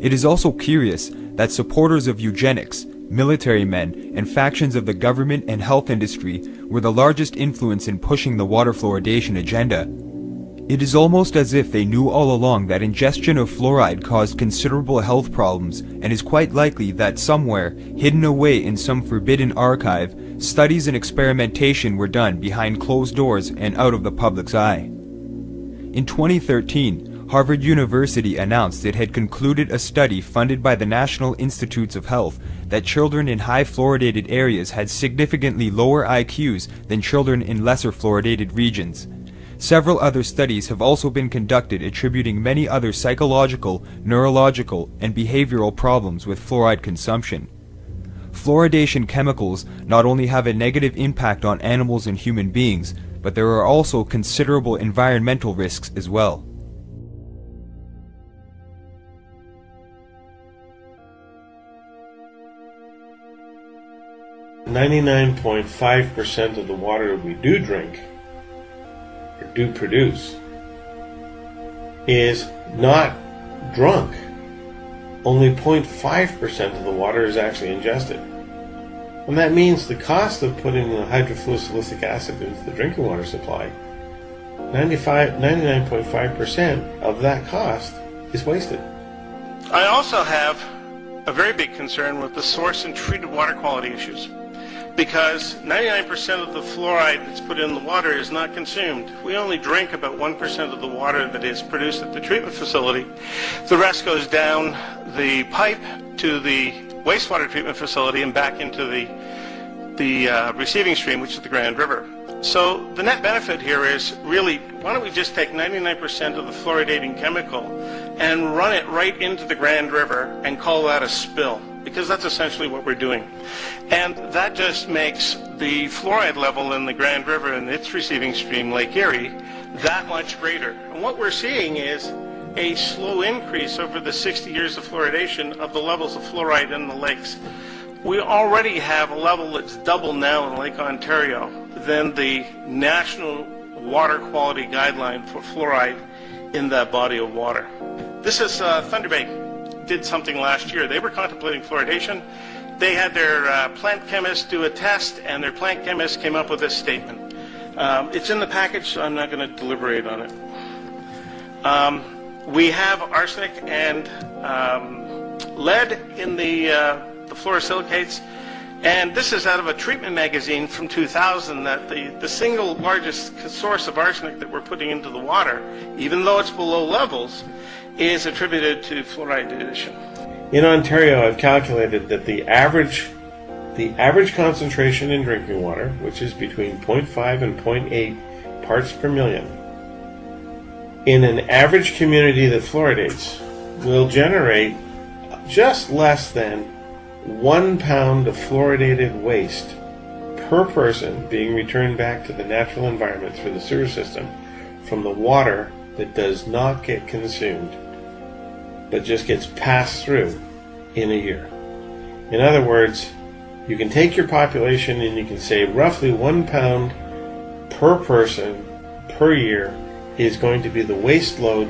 It is also curious that supporters of eugenics, military men, and factions of the government and health industry were the largest influence in pushing the water fluoridation agenda. It is almost as if they knew all along that ingestion of fluoride caused considerable health problems, and is quite likely that somewhere, hidden away in some forbidden archive, studies and experimentation were done behind closed doors and out of the public's eye. In 2013, Harvard University announced it had concluded a study funded by the National Institutes of Health that children in high fluoridated areas had significantly lower IQs than children in lesser fluoridated regions. Several other studies have also been conducted attributing many other psychological, neurological, and behavioral problems with fluoride consumption. Fluoridation chemicals not only have a negative impact on animals and human beings, but there are also considerable environmental risks as well. .5% of the water we do drink or do produce is not drunk. Only 0.5% of the water is actually ingested. And that means the cost of putting the hydrofluosilicic acid into the drinking water supply, 99.5% of that cost is wasted. I also have a very big concern with the source and treated water quality issues, because 99% of the fluoride that's put in the water is not consumed. We only drink about 1% of the water that is produced at the treatment facility. The rest goes down the pipe to the wastewater treatment facility and back into the receiving stream, which is the Grand River. So the net benefit here is really, why don't we just take 99% of the fluoridating chemical and run it right into the Grand River and call that a spill? Because that's essentially what we're doing. And that just makes the fluoride level in the Grand River and its receiving stream, Lake Erie, that much greater. And what we're seeing is a slow increase over the 60 years of fluoridation of the levels of fluoride in the lakes. We already have a level that's double now in Lake Ontario than the national water quality guideline for fluoride in that body of water. This is Thunder Bay did something last year. They were contemplating fluoridation. They had their plant chemist do a test, and their plant chemist came up with this statement. It's in the package, so I'm not going to deliberate on it. We have arsenic and lead in the fluorosilicates, and this is out of a treatment magazine from 2000 that the single largest source of arsenic that we're putting into the water, even though it's below levels, is attributed to fluoride addition. In Ontario, I've calculated that the average concentration in drinking water, which is between 0.5 and 0.8 parts per million, in an average community that fluoridates, will generate just less than 1 pound of fluoridated waste per person being returned back to the natural environment through the sewer system from the water that does not get consumed, but just gets passed through in a year. In other words, you can take your population and you can say roughly 1 pound per person per year is going to be the waste load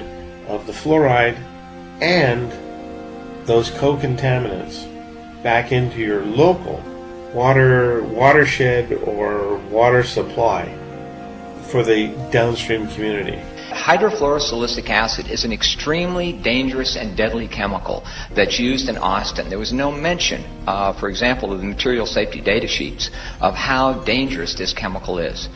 of the fluoride and those co-contaminants back into your local watershed or water supply for the downstream community. Hydrofluorosilicic acid is an extremely dangerous and deadly chemical that's used in Austin. There was no mention, for example, of the material safety data sheets of how dangerous this chemical is.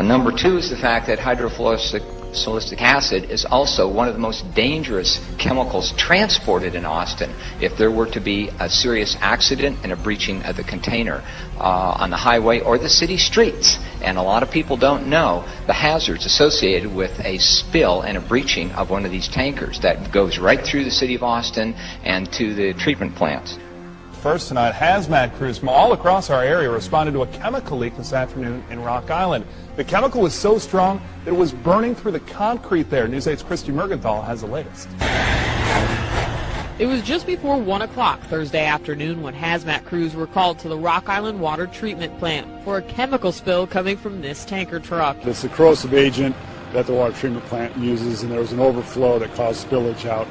Number two is the fact that hydrofluorosilicic acid is also one of the most dangerous chemicals transported in Austin if there were to be a serious accident and a breaching of the container on the highway or the city streets. And a lot of people don't know the hazards associated with a spill and a breaching of one of these tankers that goes right through the city of Austin and to the treatment plants. First tonight, hazmat crews from all across our area responded to a chemical leak this afternoon in Rock Island. The chemical was so strong that it was burning through the concrete there. News 8's Christy Mergenthal has the latest. It was just before 1 o'clock Thursday afternoon when hazmat crews were called to the Rock Island water treatment plant for a chemical spill coming from this tanker truck. It's a corrosive agent that the water treatment plant uses, and there was an overflow that caused spillage out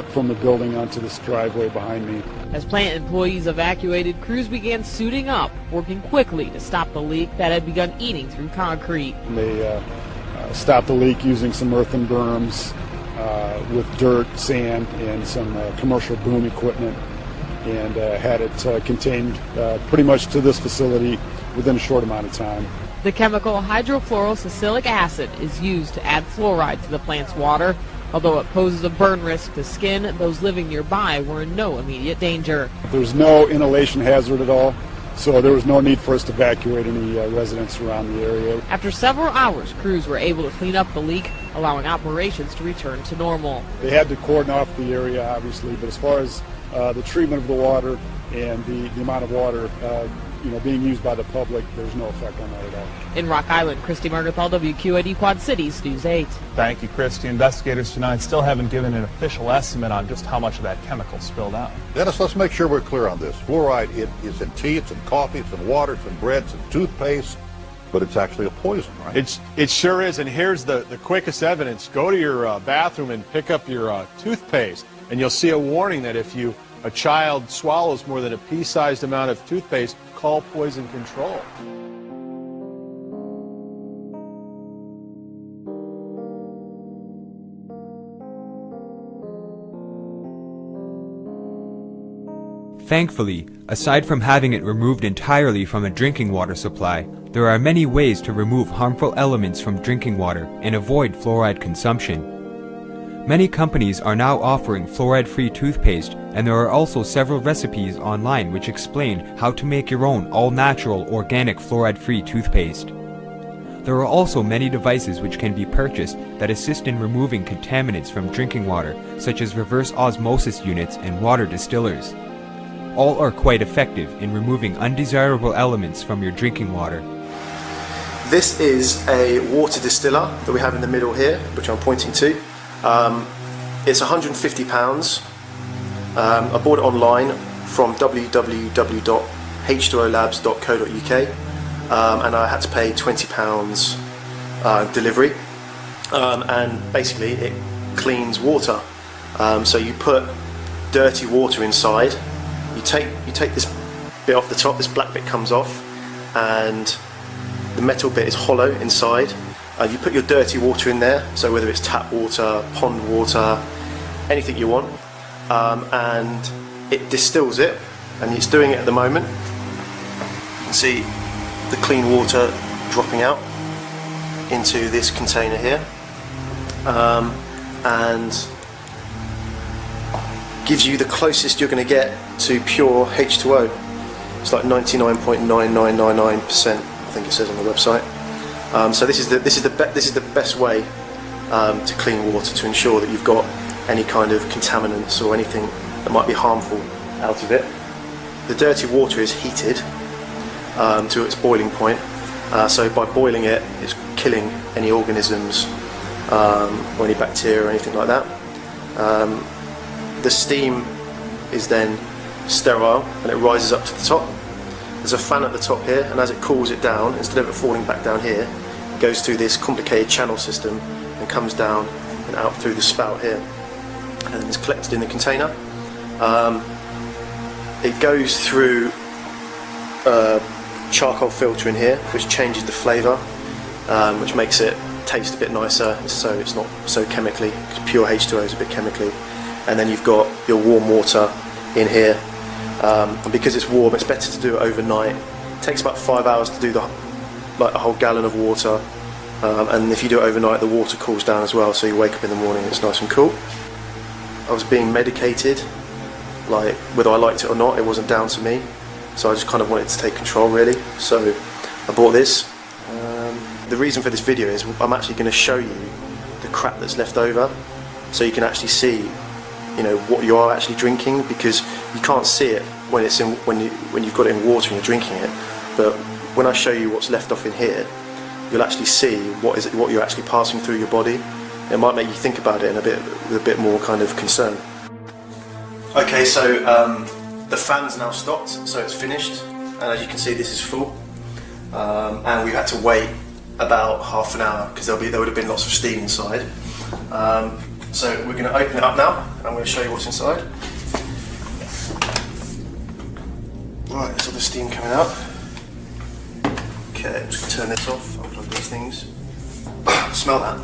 from the building onto this driveway behind me. As plant employees evacuated, crews began suiting up, working quickly to stop the leak that had begun eating through concrete. They stopped the leak using some earthen berms with dirt, sand, and some commercial boom equipment, and had it contained pretty much to this facility within a short amount of time. The chemical hydrofluorosilicic acid is used to add fluoride to the plant's water. Although it poses a burn risk to skin, those living nearby were in no immediate danger. There's no inhalation hazard at all, so there was no need for us to evacuate any residents around the area. After several hours, crews were able to clean up the leak, allowing operations to return to normal. They had to cordon off the area, obviously, but as far as the treatment of the water and the amount of water being used by the public, there's no effect on that at all. In Rock Island, Christy Mergenthal, WQAD Quad Cities, News 8. Thank you, Christy. Investigators tonight still haven't given an official estimate on just how much of that chemical spilled out. Dennis, let's make sure we're clear on this. Fluoride, it is in tea, it's in coffee, it's in water, it's in bread, it's in toothpaste, but it's actually a poison, right? It sure is, and here's the quickest evidence. Go to your bathroom and pick up your toothpaste, and you'll see a warning that if a child swallows more than a pea-sized amount of toothpaste, call poison control. Thankfully, aside from having it removed entirely from a drinking water supply, there are many ways to remove harmful elements from drinking water and avoid fluoride consumption. Many companies are now offering fluoride-free toothpaste, and there are also several recipes online which explain how to make your own all-natural, organic fluoride-free toothpaste. There are also many devices which can be purchased that assist in removing contaminants from drinking water, such as reverse osmosis units and water distillers. All are quite effective in removing undesirable elements from your drinking water. This is a water distiller that we have in the middle here, which I'm pointing to. It's £150. I bought it online from www.h2olabs.co.uk, and I had to pay £20 delivery. And basically, it cleans water. So you put dirty water inside. You take this bit off the top. This black bit comes off, and the metal bit is hollow inside. You put your dirty water in there, so whether it's tap water, pond water, anything you want, and it distills it, and it's doing it at the moment. You can see the clean water dropping out into this container here, and gives you the closest you're going to get to pure H2O. It's like 99.9999%, I think it says on the website. So this is the best way to clean water, to ensure that you've got any kind of contaminants or anything that might be harmful out of it. The dirty water is heated to its boiling point, so by boiling it, it's killing any organisms or any bacteria or anything like that. The steam is then sterile and it rises up to the top. There's a fan at the top here, and as it cools it down, instead of it falling back down here, it goes through this complicated channel system and comes down and out through the spout here, and it's collected in the container. It goes through a charcoal filter in here, which changes the flavour. which makes it taste a bit nicer, so it's not so chemically, because pure H2O is a bit chemically. And then you've got your warm water in here, and because it's warm, it's better to do it overnight. It takes about 5 hours to do a whole gallon of water, and if you do it overnight, the water cools down as well, so you wake up in the morning and it's nice and cool. I was being medicated, like whether I liked it or not, it wasn't down to me, so I just kind of wanted to take control really, so I bought this. The reason for this video is I'm actually going to show you the crap that's left over, so you can actually see, you know, what you are actually drinking, because you can't see it when it's in when you've got it in water and you're drinking it. But when I show you what's left off in here, you'll actually see what you're actually passing through your body. It might make you think about it in with a bit more kind of concern. Okay, so the fan's now stopped, so it's finished, and as you can see, this is full, and we had to wait about half an hour because there would have been lots of steam inside. So we're going to open it up now, and I'm going to show you what's inside. Right, so the steam coming out. Okay, I'm just going to turn this off, unplug these things. Smell that?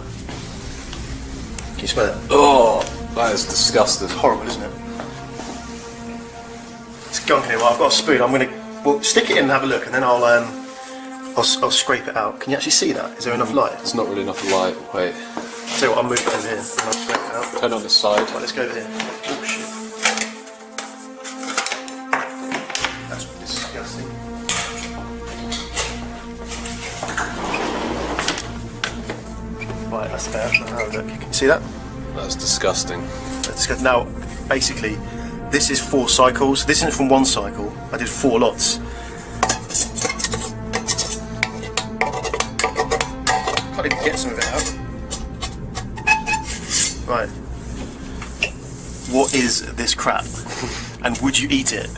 Can you smell it? Oh, that is disgusting. It's horrible, isn't it? It's gunk in it. Well, I've got a spoon. I'm going to stick it in and have a look, and then I'll scrape it out. Can you actually see that? Is there enough light? It's not really enough light. Wait. I'll tell you what, I'll move it over here and I'll scrape it out. Turn on this side. Right, let's go over here. Oh shit. That's disgusting. Right, that's better. Now look, you can see that? That's disgusting. That's good. Now, basically, this is 4 cycles. This isn't from 1 cycle. I did 4 lots. Can't even get some of it out. Right. What is this crap? And would you eat it?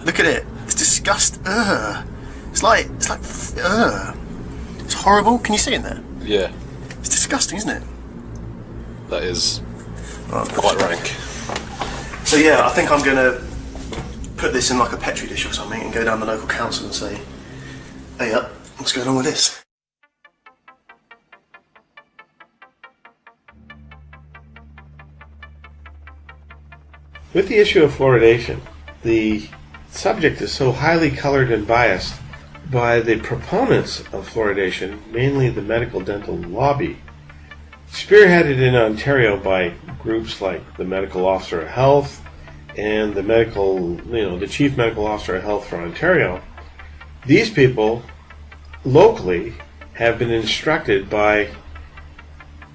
Look at it. It's disgusting. It's like, it's horrible. Can you see in there? Yeah. It's disgusting, isn't it? That is quite rank. So yeah, I think I'm going to put this in like a petri dish or something and go down the local council and say, hey up, what's going on with this? With the issue of fluoridation, the subject is so highly colored and biased by the proponents of fluoridation, mainly the medical dental lobby, spearheaded in Ontario by groups like the Medical Officer of Health and the Chief Medical Officer of Health for Ontario. These people locally have been instructed by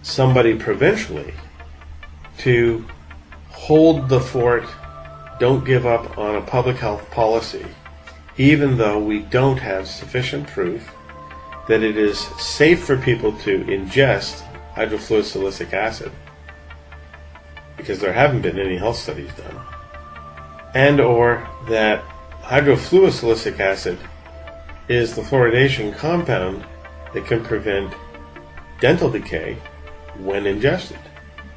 somebody provincially to hold the fort, don't give up on a public health policy, even though we don't have sufficient proof that it is safe for people to ingest hydrofluosilicic acid, because there haven't been any health studies done, and or that hydrofluosilicic acid is the fluoridation compound that can prevent dental decay when ingested.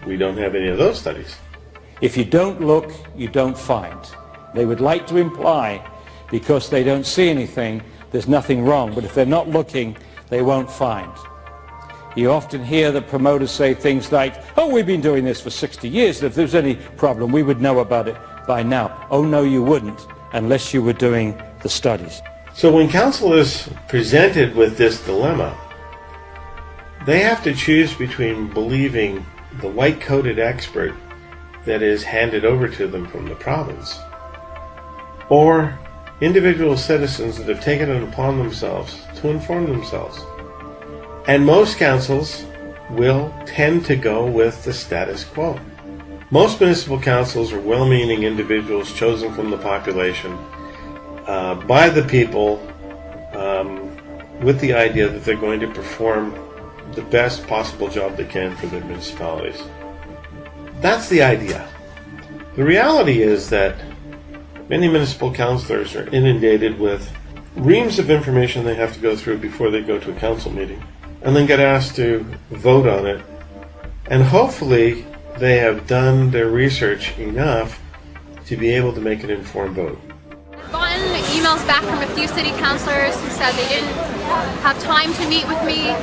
We don't have any of those studies. If you don't look, you don't find. They would like to imply, because they don't see anything, there's nothing wrong. But if they're not looking, they won't find. You often hear the promoters say things like, oh, we've been doing this for 60 years, and if there's any problem, we would know about it by now. Oh, no, you wouldn't, unless you were doing the studies. So when council is presented with this dilemma, they have to choose between believing the white-coated expert that is handed over to them from the province, or individual citizens that have taken it upon themselves to inform themselves. And most councils will tend to go with the status quo. Most municipal councils are well-meaning individuals chosen from the population by the people with the idea that they're going to perform the best possible job they can for their municipalities. That's the idea. The reality is that many municipal councillors are inundated with reams of information they have to go through before they go to a council meeting, and then get asked to vote on it. And hopefully they have done their research enough to be able to make an informed vote. I've gotten emails back from a few city councillors who said they didn't have time to meet with me.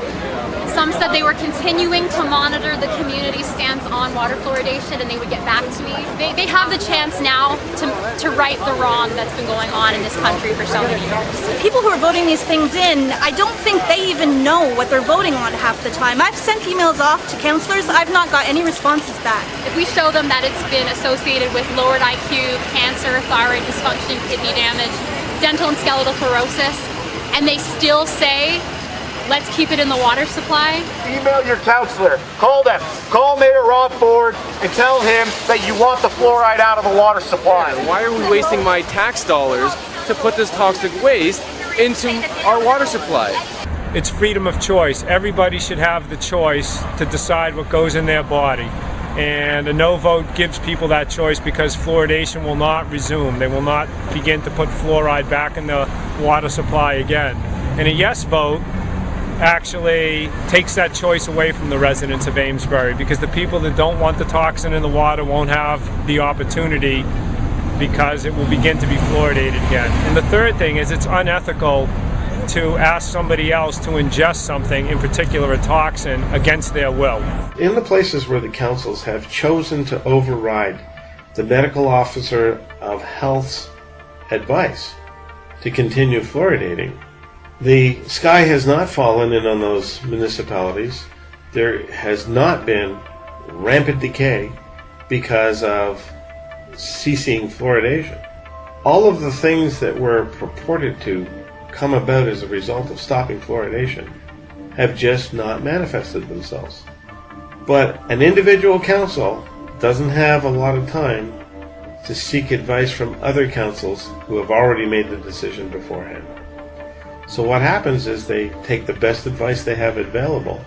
Some said they were continuing to monitor the community's stance on water fluoridation and they would get back to me. They have the chance now to right the wrong that's been going on in this country for so many years. People who are voting these things in, I don't think they even know what they're voting on half the time. I've sent emails off to councillors. I've not got any responses back. If we show them that it's been associated with lowered IQ, cancer, thyroid dysfunction, kidney damage, dental and skeletal fluorosis, and they still say, let's keep it in the water supply. Email your counselor. Call them. Call Mayor Rob Ford and tell him that you want the fluoride out of the water supply. Why are we wasting my tax dollars to put this toxic waste into our water supply? It's freedom of choice. Everybody should have the choice to decide what goes in their body. And a no vote gives people that choice because fluoridation will not resume. They will not begin to put fluoride back in the water supply again. And a yes vote actually takes that choice away from the residents of Amesbury, because the people that don't want the toxin in the water won't have the opportunity because it will begin to be fluoridated again. And the third thing is it's unethical to ask somebody else to ingest something, in particular a toxin, against their will. In the places where the councils have chosen to override the medical officer of health's advice to continue fluoridating, the sky has not fallen in on those municipalities. There has not been rampant decay because of ceasing fluoridation. All of the things that were purported to come about as a result of stopping fluoridation have just not manifested themselves. But an individual council doesn't have a lot of time to seek advice from other councils who have already made the decision beforehand. So what happens is they take the best advice they have available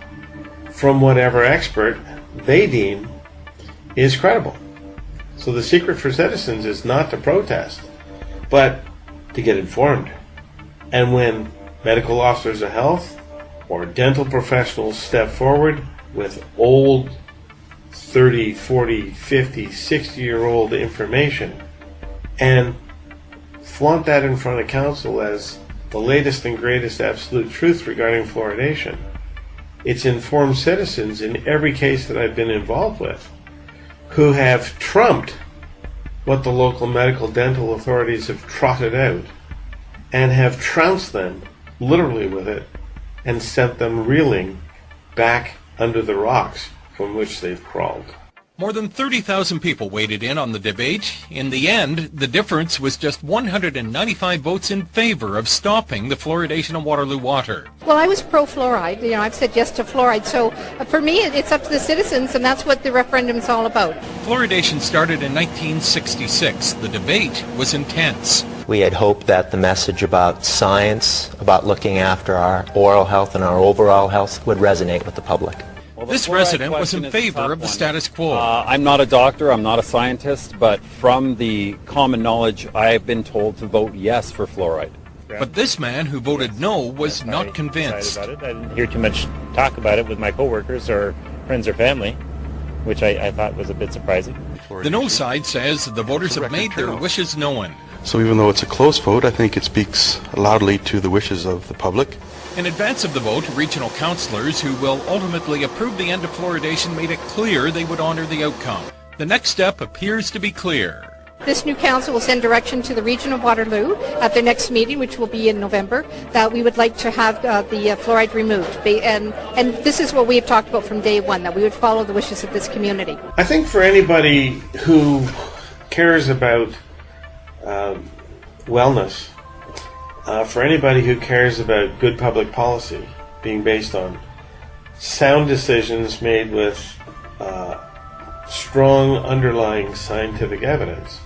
from whatever expert they deem is credible. So the secret for citizens is not to protest, but to get informed. And when medical officers of health or dental professionals step forward with old 30, 40, 50, 60-year-old information and flaunt that in front of council as the latest and greatest absolute truth regarding fluoridation, it's informed citizens in every case that I've been involved with who have trumped what the local medical dental authorities have trotted out and have trounced them literally with it and sent them reeling back under the rocks from which they've crawled. More than 30,000 people weighed in on the debate. In the end, the difference was just 195 votes in favor of stopping the fluoridation of Waterloo water. Well, I was pro-fluoride. I've said yes to fluoride. So for me, it's up to the citizens, and that's what the referendum is all about. Fluoridation started in 1966. The debate was intense. We had hoped that the message about science, about looking after our oral health and our overall health would resonate with the public. Well, this resident was in favor of the status quo. I'm not a doctor, I'm not a scientist, but from the common knowledge, I've been told to vote yes for fluoride. But this man who voted no was not convinced. I didn't hear too much talk about it with my coworkers or friends or family, which I thought was a bit surprising. The no side says the voters have made their wishes known. So even though it's a close vote, I think it speaks loudly to the wishes of the public. In advance of the vote, regional councillors who will ultimately approve the end of fluoridation made it clear they would honor the outcome. The next step appears to be clear. This new council will send direction to the region of Waterloo at their next meeting, which will be in November, that we would like to have the fluoride removed. And this is what we have talked about from day one, that we would follow the wishes of this community. I think for anybody who cares about wellness, for anybody who cares about good public policy being based on sound decisions made with strong underlying scientific evidence,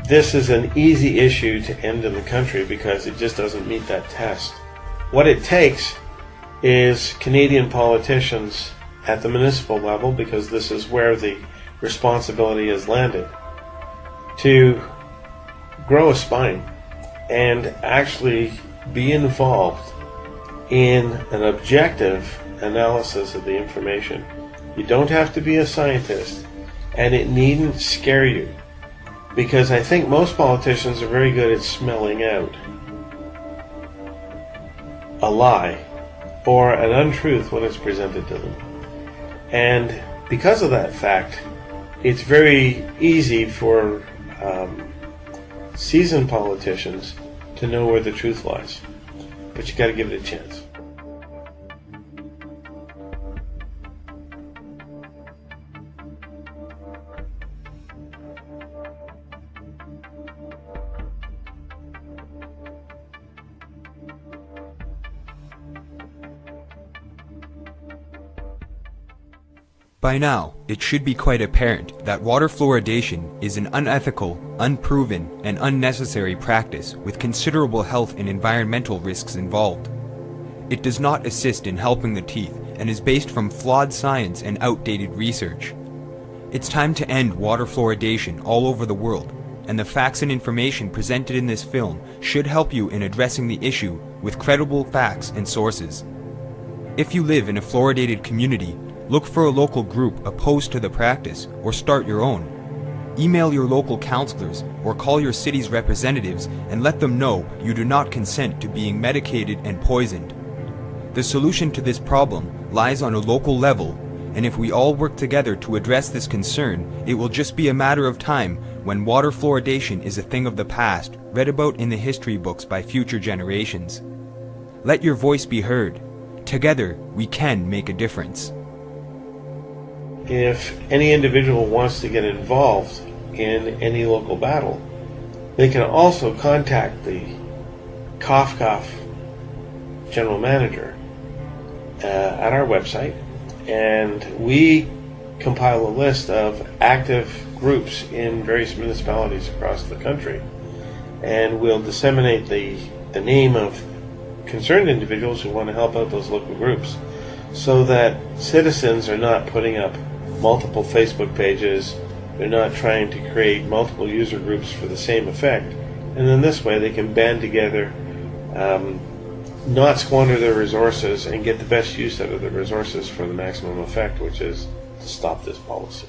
this is an easy issue to end in the country because it just doesn't meet that test. What it takes is Canadian politicians at the municipal level, because this is where the responsibility is landed, to grow a spine and actually be involved in an objective analysis of the information. You don't have to be a scientist, and it needn't scare you, because I think most politicians are very good at smelling out a lie or an untruth when it's presented to them. And because of that fact, it's very easy for seasoned politicians to know where the truth lies. But you got to give it a chance. By now, it should be quite apparent that water fluoridation is an unethical, unproven, and unnecessary practice with considerable health and environmental risks involved. It does not assist in helping the teeth and is based from flawed science and outdated research. It's time to end water fluoridation all over the world, and the facts and information presented in this film should help you in addressing the issue with credible facts and sources. If you live in a fluoridated community, look for a local group opposed to the practice or start your own. Email your local counselors or call your city's representatives and let them know you do not consent to being medicated and poisoned. The solution to this problem lies on a local level, and if we all work together to address this concern, it will just be a matter of time when water fluoridation is a thing of the past, read about in the history books by future generations. Let your voice be heard. Together, we can make a difference. If any individual wants to get involved in any local battle, they can also contact the Cough Cough general manager at our website, and we compile a list of active groups in various municipalities across the country, and we'll disseminate the name of concerned individuals who want to help out those local groups, so that citizens are not putting up multiple Facebook pages, they're not trying to create multiple user groups for the same effect, and then this way they can band together, not squander their resources, and get the best use out of the resources for the maximum effect, which is to stop this policy.